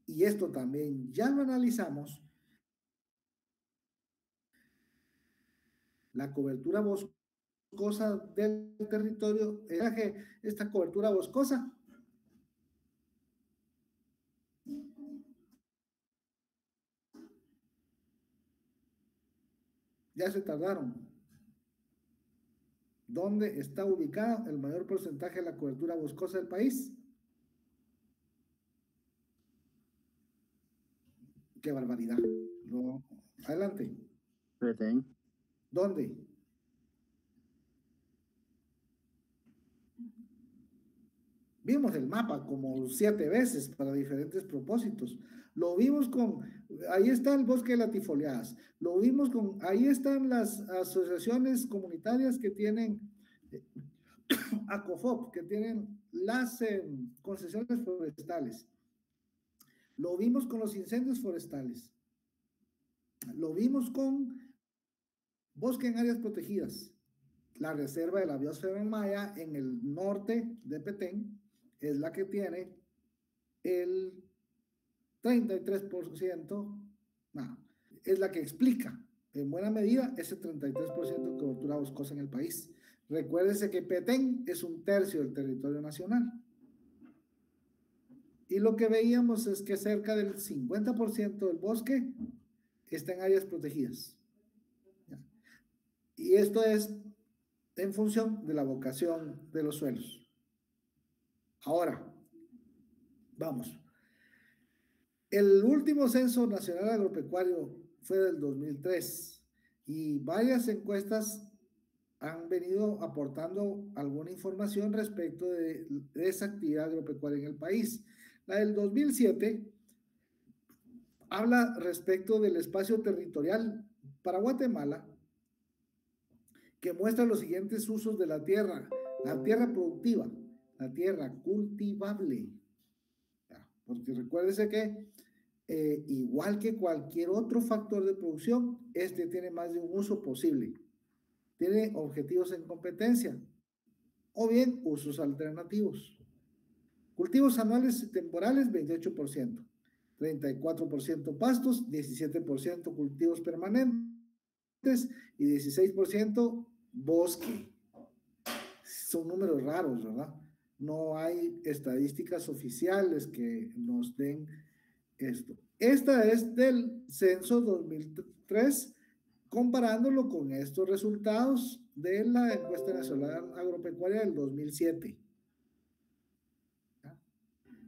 y esto también ya lo analizamos, la cobertura boscosa del territorio, era que esta cobertura boscosa ya se tardaron. ¿Dónde está ubicado el mayor porcentaje de la cobertura boscosa del país? ¡Qué barbaridad! Adelante. Petén. ¿Dónde? Vimos el mapa como 7 veces para diferentes propósitos. Lo vimos ahí está el bosque de latifoliadas. Lo vimos ahí están las asociaciones comunitarias que tienen ACOFOP, que tienen las concesiones forestales. Lo vimos con los incendios forestales. Lo vimos con bosque en áreas protegidas. La reserva de la biosfera maya en el norte de Petén es la que tiene el 33%, es la que explica en buena medida ese 33% de cobertura boscosa en el país. Recuérdese que Petén es 1/3 del territorio nacional. Y lo que veíamos es que cerca del 50% del bosque está en áreas protegidas. Y esto es en función de la vocación de los suelos. Ahora, vamos. El último censo nacional agropecuario fue del 2003 y varias encuestas han venido aportando alguna información respecto de esa actividad agropecuaria en el país. La del 2007 habla respecto del espacio territorial para Guatemala, que muestra los siguientes usos de la tierra: la tierra productiva, la tierra cultivable, porque recuérdese que igual que cualquier otro factor de producción, este tiene más de un uso posible. tiene objetivos en competencia o bien usos alternativos. Cultivos anuales y temporales, 28%. 34% pastos, 17% cultivos permanentes y 16% bosque. Son números raros, ¿verdad? No hay estadísticas oficiales que nos den esto. Esta es del censo 2003, comparándolo con estos resultados de la encuesta nacional agropecuaria del 2007.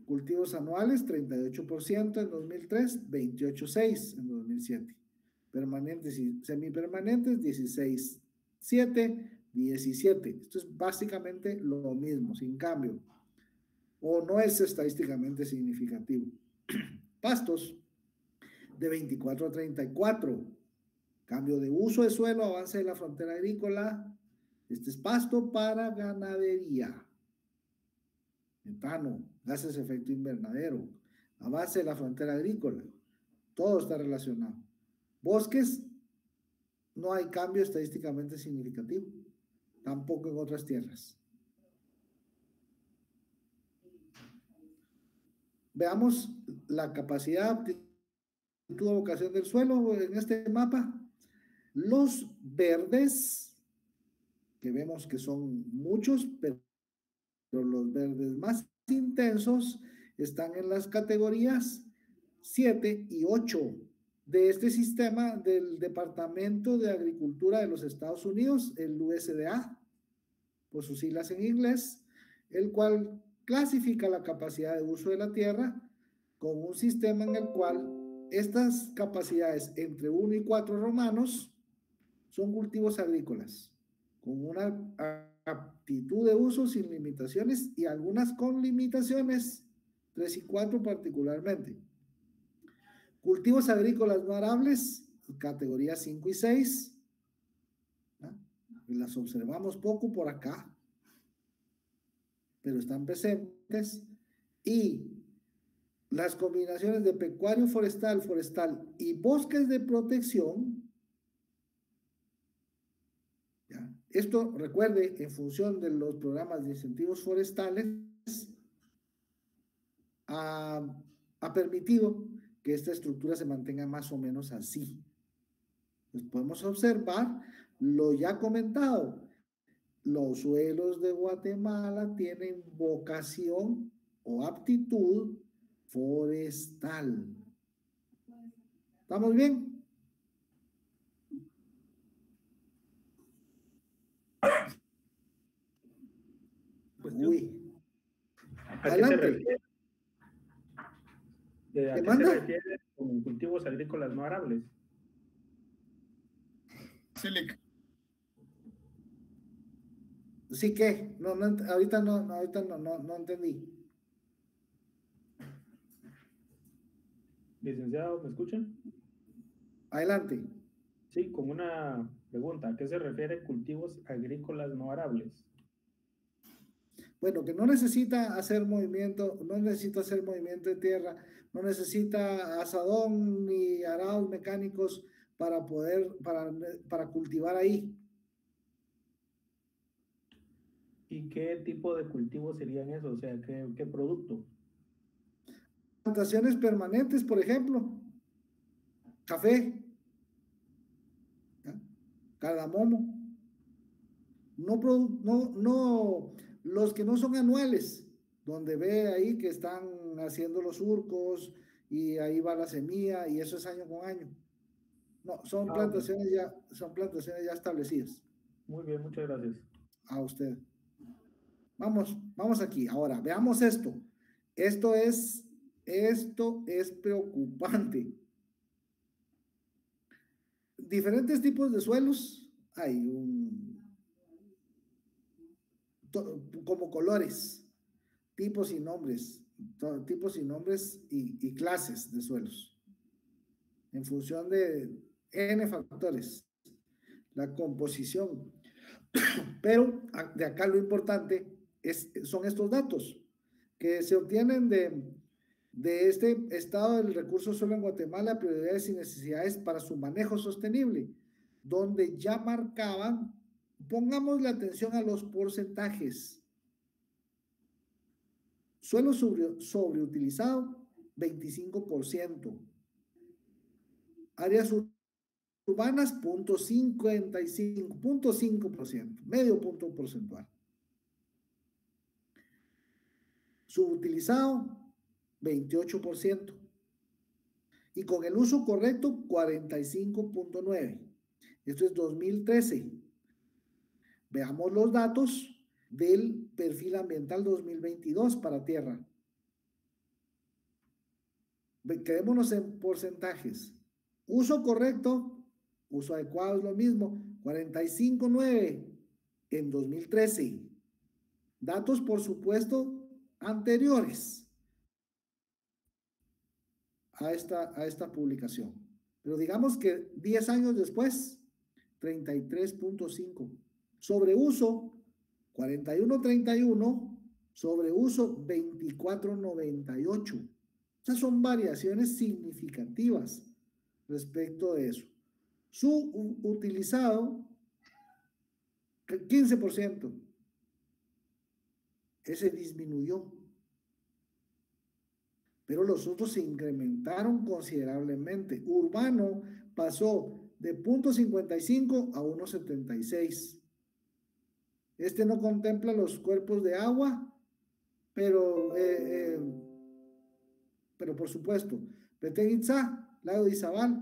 Cultivos anuales, 38% en 2003, 28,6% en 2007. Permanentes y semipermanentes, 16,7%, 17%. Esto es básicamente lo mismo, sin cambio. O no es estadísticamente significativo. Pastos, de 24 a 34. Cambio de uso de suelo, avance de la frontera agrícola. Este es pasto para ganadería. Metano, gases de efecto invernadero, avance de la frontera agrícola, todo está relacionado. Bosques, no hay cambio estadísticamente significativo, tampoco en otras tierras. Veamos la capacidad, aptitud o vocación del suelo en este mapa. Los verdes, que vemos que son muchos, pero los verdes más intensos están en las categorías 7 y 8 de este sistema del Departamento de Agricultura de los Estados Unidos, el USDA, por sus siglas en inglés, el cual clasifica la capacidad de uso de la tierra con un sistema en el cual estas capacidades entre 1 y 4 romanos son cultivos agrícolas, con una aptitud de uso sin limitaciones y algunas con limitaciones, 3 y 4 particularmente. Cultivos agrícolas no arables, categoría 5 y 6, ¿no? Las observamos poco por acá, pero están presentes. Y las combinaciones de pecuario forestal, forestal y bosques de protección. ¿Ya? Esto, recuerde, en función de los programas de incentivos forestales, ha permitido que esta estructura se mantenga más o menos así. Entonces podemos observar lo ya comentado. Los suelos de Guatemala tienen vocación o aptitud forestal. ¿Estamos bien? Uy. Adelante. ¿A qué se refiere con cultivos agrícolas no arables? Silic. Sí que, no, ahorita no entendí. Licenciado, ¿me escuchan? Adelante. Sí, con una pregunta. ¿A qué se refiere cultivos agrícolas no arables? Bueno, que no necesita hacer movimiento, de tierra, no necesita asadón ni arados mecánicos para para cultivar ahí. ¿Y qué tipo de cultivos serían esos? O sea, ¿qué producto? Plantaciones permanentes, por ejemplo, café, ¿ya? Cardamomo. No, los que no son anuales, donde ve ahí que están haciendo los surcos y ahí va la semilla y eso es año con año. No, son plantaciones ya establecidas. Muy bien, muchas gracias. A usted. Vamos aquí. Ahora, veamos esto. Esto es preocupante. Diferentes tipos de suelos. Hay como colores, tipos y nombres y clases de suelos. En función de N factores. La composición. Pero de acá lo importante son estos datos que se obtienen de este estado del recurso suelo en Guatemala, prioridades y necesidades para su manejo sostenible, donde ya marcaban Pongámosle atención a los porcentajes. Suelo sobreutilizado, 25%. Áreas urbanas, 0.55%, medio punto porcentual. Subutilizado, 28%. Y con el uso correcto, 45.9%. Esto es 2013. Veamos los datos del perfil ambiental 2022 para tierra. Quedémonos en porcentajes. Uso correcto, uso adecuado es lo mismo, 45.9 en 2013. Datos, por supuesto, anteriores a esta publicación. Pero digamos que 10 años después, 33.5. Sobreuso, 41.31. Sobreuso, 24.98. Esas son variaciones significativas respecto de eso. Subutilizado, 15%. Ese disminuyó. Pero los otros se incrementaron considerablemente. Urbano pasó de 0.55 a 1.76. Este no contempla los cuerpos de agua, pero por supuesto, Petén Itzá, Lago de Izabal,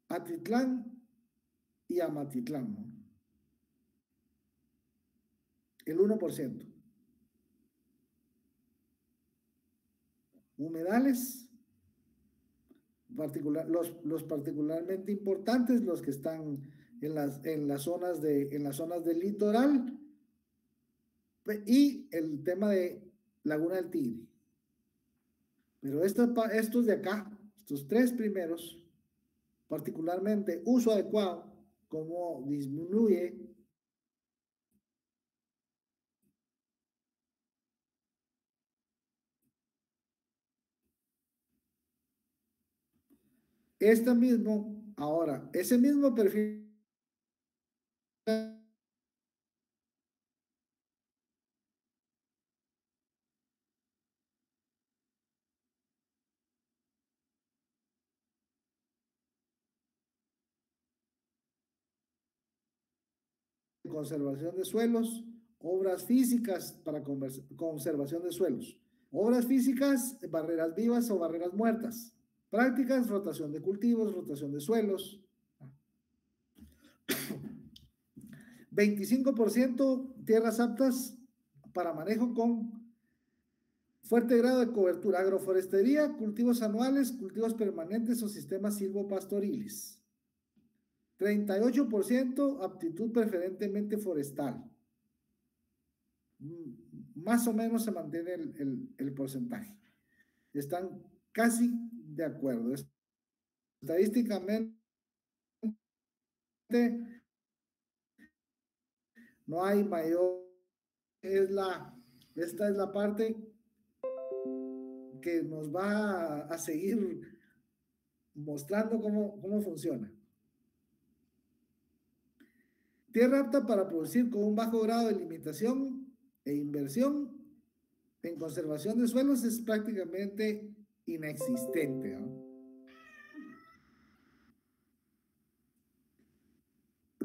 Atitlán y Amatitlán, ¿no? El 1%. Humedales, los particularmente importantes, los que están en las zonas del litoral, y el tema de Laguna del Tigre. Pero estos de acá, estos tres primeros, particularmente uso adecuado, como disminuye ese mismo perfil conservación de suelos, obras físicas para conservación de suelos, obras físicas, barreras vivas o barreras muertas, prácticas, rotación de cultivos, rotación de suelos. 25% tierras aptas para manejo con fuerte grado de cobertura, agroforestería, cultivos anuales, cultivos permanentes o sistemas silvopastoriles. 38% aptitud preferentemente forestal. Más o menos se mantiene el porcentaje. Están casi de acuerdo. Estadísticamente no hay mayor. Esta es la parte que nos va a seguir mostrando cómo funciona. Tierra apta para producir con un bajo grado de limitación e inversión en conservación de suelos es prácticamente inexistente, ¿no?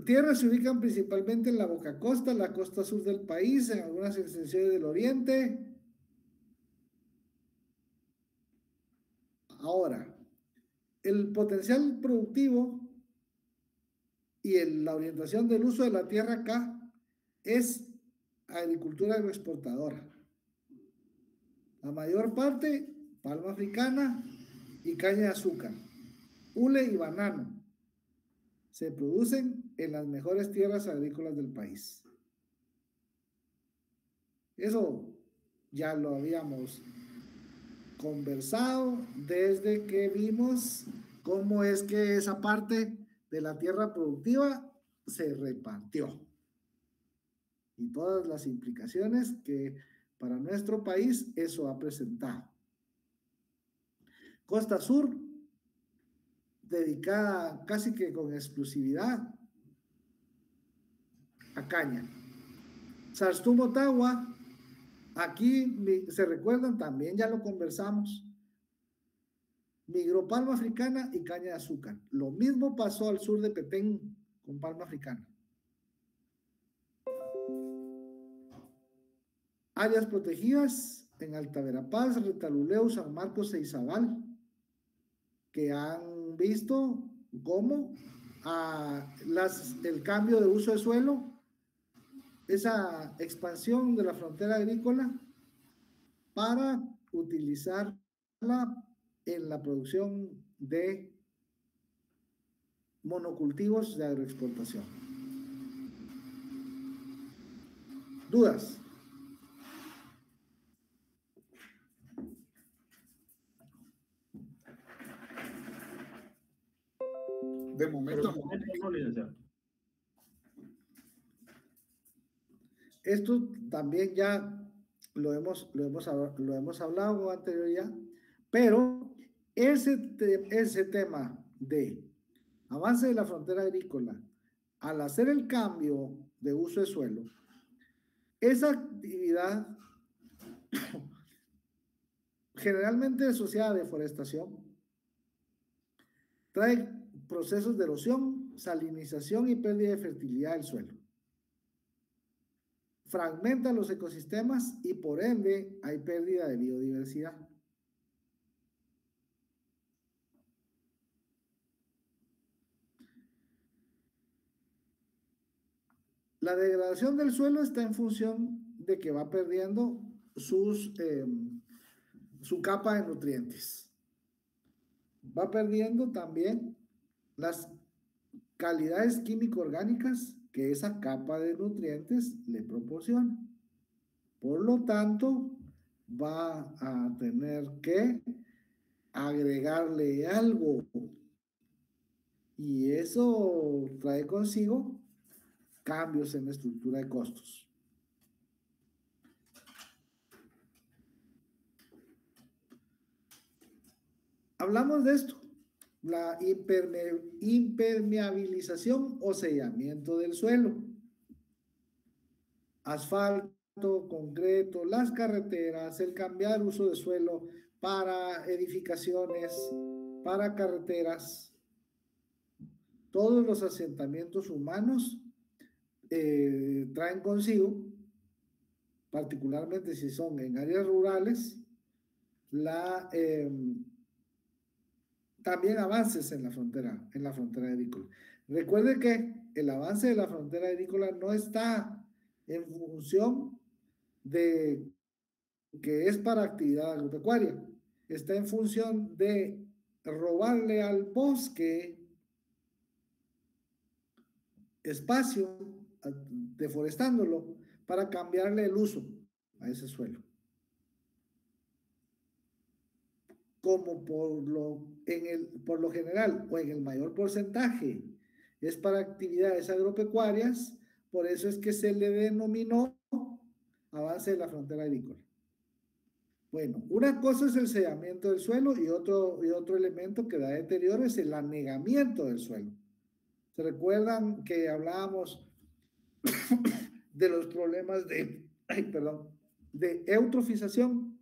Tierras se ubican principalmente en la boca costa, la costa sur del país, en algunas extensiones del oriente. Ahora, el potencial productivo y la orientación del uso de la tierra acá es agricultura agroexportadora. La mayor parte, palma africana y caña de azúcar, hule y banano se producen en las mejores tierras agrícolas del país. Eso ya lo habíamos conversado desde que vimos cómo es que esa parte de la tierra productiva se repartió y todas las implicaciones que para nuestro país eso ha presentado. Costa Sur, dedicada casi que con exclusividad a caña. Sarstú Motagua, aquí se recuerdan, también ya lo conversamos. Migró palma africana y caña de azúcar. Lo mismo pasó al sur de Petén con palma africana. Áreas protegidas en Alta Verapaz, Retaluleu, San Marcos e Izabal, que han visto cómo el cambio de uso de suelo, esa expansión de la frontera agrícola para utilizarla en la producción de monocultivos de agroexportación. ¿Dudas? De momento no, licenciado. Esto también ya lo hemos hablado con anterioridad, pero ese tema de avance de la frontera agrícola, al hacer el cambio de uso de suelo, esa actividad generalmente asociada a deforestación trae procesos de erosión, salinización y pérdida de fertilidad del suelo. Fragmenta los ecosistemas y por ende hay pérdida de biodiversidad. La degradación del suelo está en función de que va perdiendo su capa de nutrientes. Va perdiendo también las calidades químico-orgánicas que esa capa de nutrientes le proporciona. Por lo tanto, va a tener que agregarle algo. Y eso trae consigo cambios en la estructura de costos. Hablamos de esto, la impermeabilización o sellamiento del suelo. Asfalto, concreto, las carreteras, el cambiar uso de suelo para edificaciones, para carreteras, todos los asentamientos humanos traen consigo, particularmente si son en áreas rurales, también avances en la frontera agrícola. Recuerde que el avance de la frontera agrícola no está en función de que es para actividad agropecuaria, está en función de robarle al bosque espacio, deforestándolo, para cambiarle el uso a ese suelo. Como por lo general o en el mayor porcentaje es para actividades agropecuarias, por eso es que se le denominó avance de la frontera agrícola. Bueno, una cosa es el sellamiento del suelo y otro elemento que da deterioro es el anegamiento del suelo. ¿Se recuerdan que hablábamos de los problemas de eutrofización?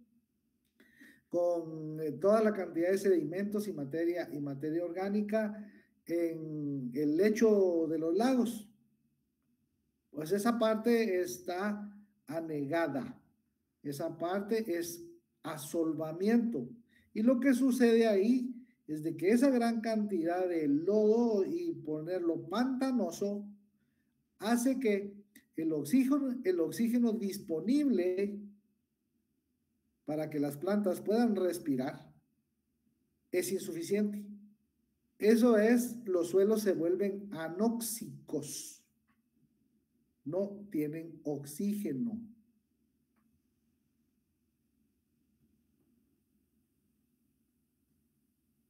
Con toda la cantidad de sedimentos y materia orgánica en el lecho de los lagos. Pues esa parte está anegada. Esa parte es asolvamiento. Y lo que sucede ahí es de que esa gran cantidad de lodo y ponerlo pantanoso hace que el oxígeno disponible para que las plantas puedan respirar es insuficiente. Eso es, los suelos se vuelven anóxicos. No tienen oxígeno.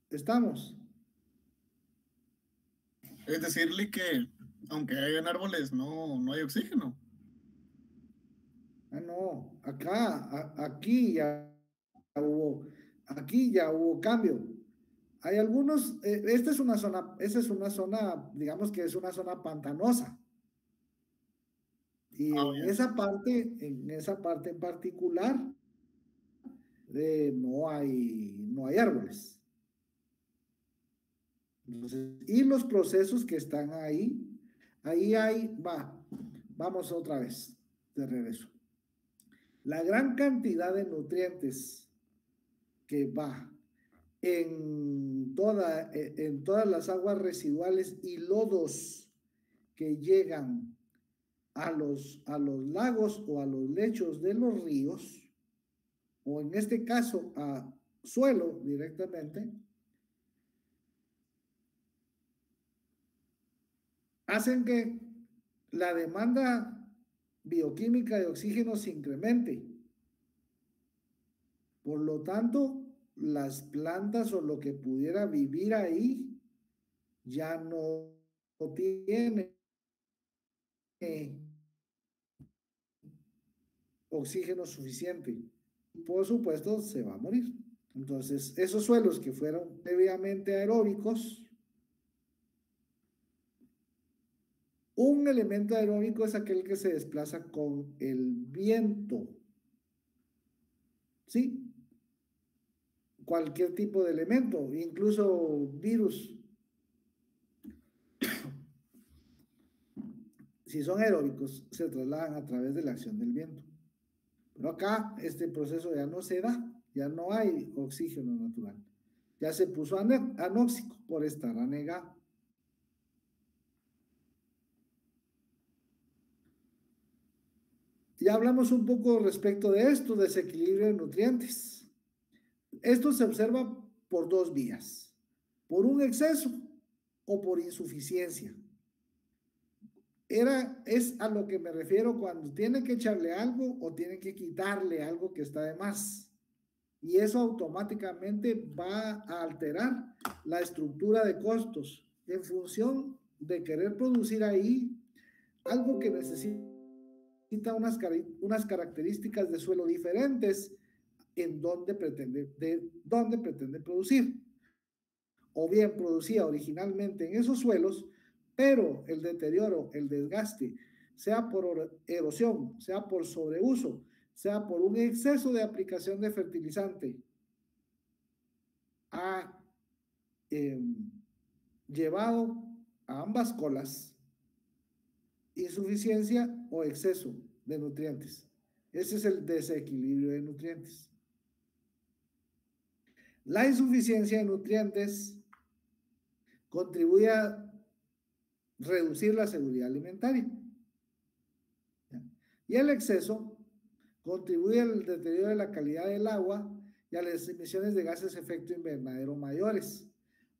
¿Estamos? Es decirle que aunque hayan árboles, no hay oxígeno. Ah, no, aquí ya hubo cambio. Hay algunos, esa es una zona, digamos que es una zona pantanosa. Y en esa parte en particular, no hay árboles. Entonces, y los procesos que están ahí vamos otra vez, de regreso. La gran cantidad de nutrientes que va en todas las aguas residuales y lodos que llegan a los lagos o a los lechos de los ríos, o en este caso a suelo directamente, hacen que la demanda bioquímica de oxígeno se incremente. Por lo tanto, las plantas o lo que pudiera vivir ahí ya no tiene oxígeno suficiente. Por supuesto, se va a morir. Entonces, esos suelos que fueron previamente aeróbicos, un elemento aeróbico es aquel que se desplaza con el viento. ¿Sí? Cualquier tipo de elemento, incluso virus. Si son aeróbicos, se trasladan a través de la acción del viento. Pero acá este proceso ya no se da, ya no hay oxígeno natural. Ya se puso anóxico por estar anegado. Ya hablamos un poco respecto de esto, desequilibrio de nutrientes. Esto se observa por dos vías, por un exceso o por insuficiencia. Es a lo que me refiero cuando tienen que echarle algo o tienen que quitarle algo que está de más. Y eso automáticamente va a alterar la estructura de costos en función de querer producir ahí algo que necesita unas características de suelo diferentes en donde pretende producir. O bien producía originalmente en esos suelos, pero el deterioro, el desgaste, sea por erosión, sea por sobreuso, sea por un exceso de aplicación de fertilizante, ha llevado a ambas colas insuficiencia o exceso de nutrientes. Ese es el desequilibrio de nutrientes. La insuficiencia de nutrientes contribuye a reducir la seguridad alimentaria. Y el exceso contribuye al deterioro de la calidad del agua y a las emisiones de gases de efecto invernadero mayores,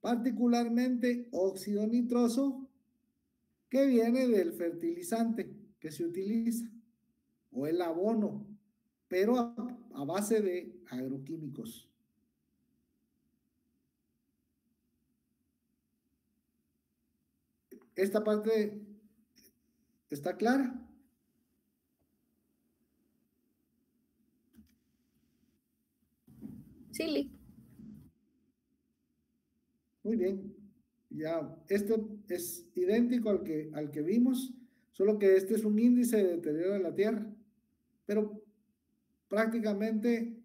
particularmente óxido nitroso, que viene del fertilizante que se utiliza, o el abono, pero a base de agroquímicos. ¿Esta parte está clara? Sí, Lick. Muy bien. Ya, esto es idéntico al que vimos, solo que este es un índice de deterioro de la tierra. Pero prácticamente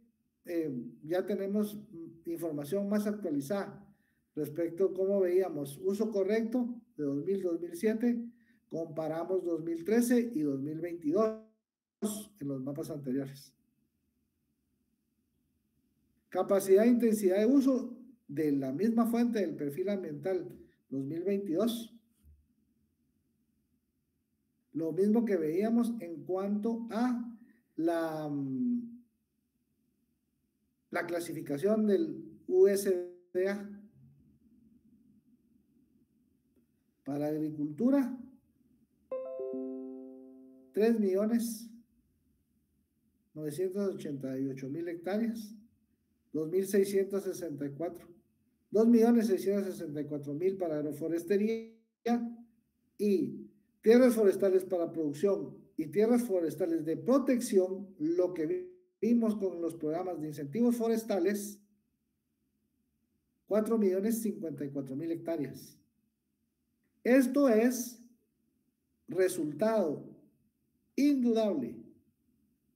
ya tenemos información más actualizada respecto a cómo veíamos uso correcto de 2000-2007, comparamos 2013 y 2022 en los mapas anteriores. Capacidad e intensidad de uso de la misma fuente del perfil ambiental 2022. Lo mismo que veíamos en cuanto a la clasificación del USDA. Para agricultura, 3.988.000 hectáreas, 2.664. 2.664.000 para agroforestería y tierras forestales para producción y tierras forestales de protección, lo que vimos con los programas de incentivos forestales, 4.054.000 hectáreas. Esto es resultado indudable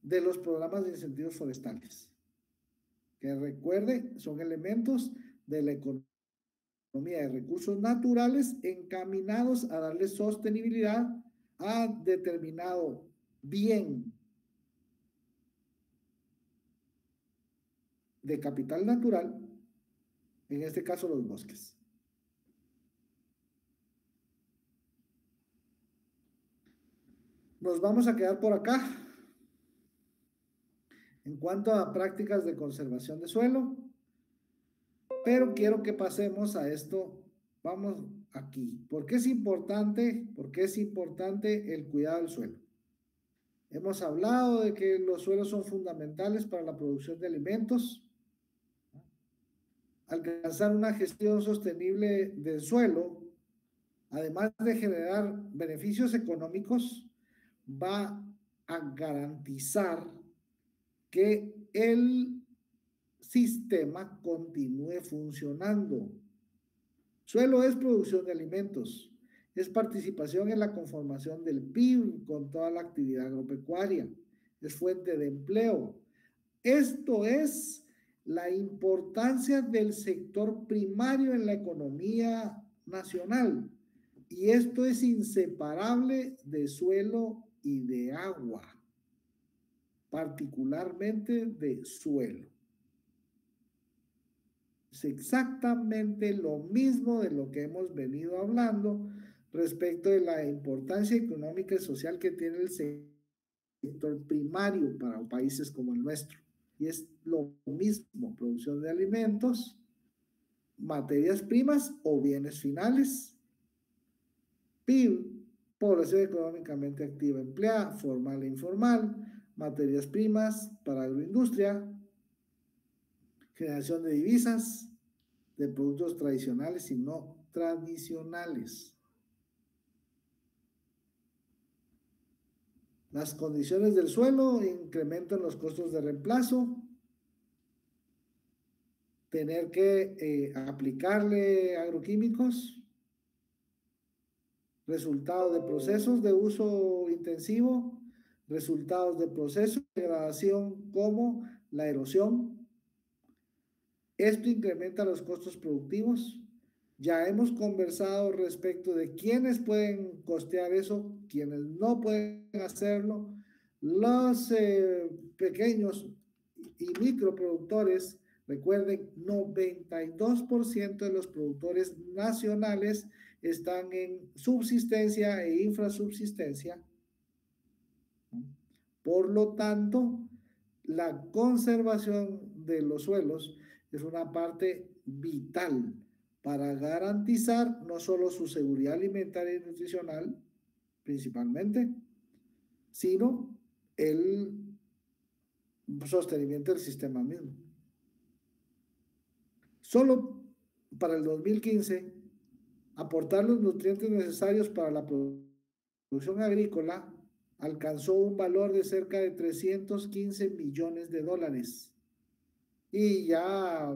de los programas de incentivos forestales, que recuerde, son elementos de la economía de recursos naturales encaminados a darle sostenibilidad a determinado bien de capital natural, en este caso los bosques. Nos vamos a quedar por acá. En cuanto a prácticas de conservación de suelo, pero quiero que pasemos a esto. Vamos aquí. ¿Por qué es importante? ¿Por qué es importante el cuidado del suelo? Hemos hablado de que los suelos son fundamentales para la producción de alimentos. Alcanzar una gestión sostenible del suelo, además de generar beneficios económicos, va a garantizar que el sistema continúe funcionando. Suelo es producción de alimentos, es participación en la conformación del PIB con toda la actividad agropecuaria, es fuente de empleo. Esto es la importancia del sector primario en la economía nacional, y esto es inseparable de suelo y de agua, particularmente de suelo. Es exactamente lo mismo de lo que hemos venido hablando respecto de la importancia económica y social que tiene el sector primario para países como el nuestro. Y es lo mismo, producción de alimentos, materias primas o bienes finales, PIB, población económicamente activa empleada, formal e informal, materias primas para agroindustria, generación de divisas, de productos tradicionales y no tradicionales. Las condiciones del suelo incrementan los costos de reemplazo, tener que aplicarle agroquímicos, resultados de procesos de uso intensivo, resultados de procesos de degradación como la erosión. Esto incrementa los costos productivos. Ya hemos conversado respecto de quiénes pueden costear eso, quiénes no pueden hacerlo. Los pequeños y microproductores, recuerden, 92% de los productores nacionales están en subsistencia e infrasubsistencia. Por lo tanto, la conservación de los suelos es una parte vital para garantizar no solo su seguridad alimentaria y nutricional, principalmente, sino el sostenimiento del sistema mismo. Solo para el 2015, aportar los nutrientes necesarios para la producción agrícola alcanzó un valor de cerca de 315 millones de dólares. Y ya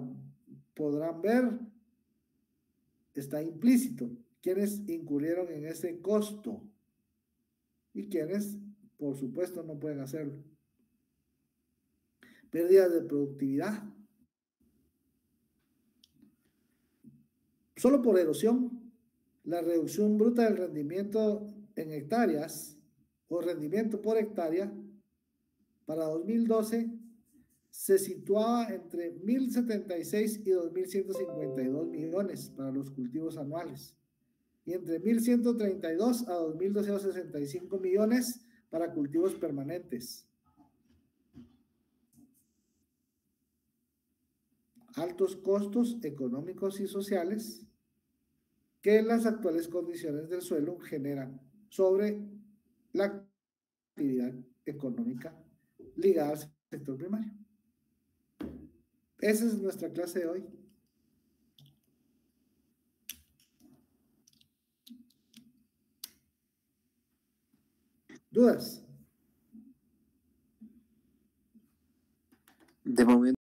podrán ver, está implícito quienes incurrieron en ese costo y quienes, por supuesto, no pueden hacerlo. Pérdidas de productividad. Solo por erosión, la reducción bruta del rendimiento en hectáreas o rendimiento por hectárea para 2012 se situaba entre 1.076 y 2.152 millones para los cultivos anuales y entre 1.132 a 2.265 millones para cultivos permanentes. Altos costos económicos y sociales que las actuales condiciones del suelo generan sobre la actividad económica ligada al sector primario. Esa es nuestra clase de hoy. ¿Dudas? De momento.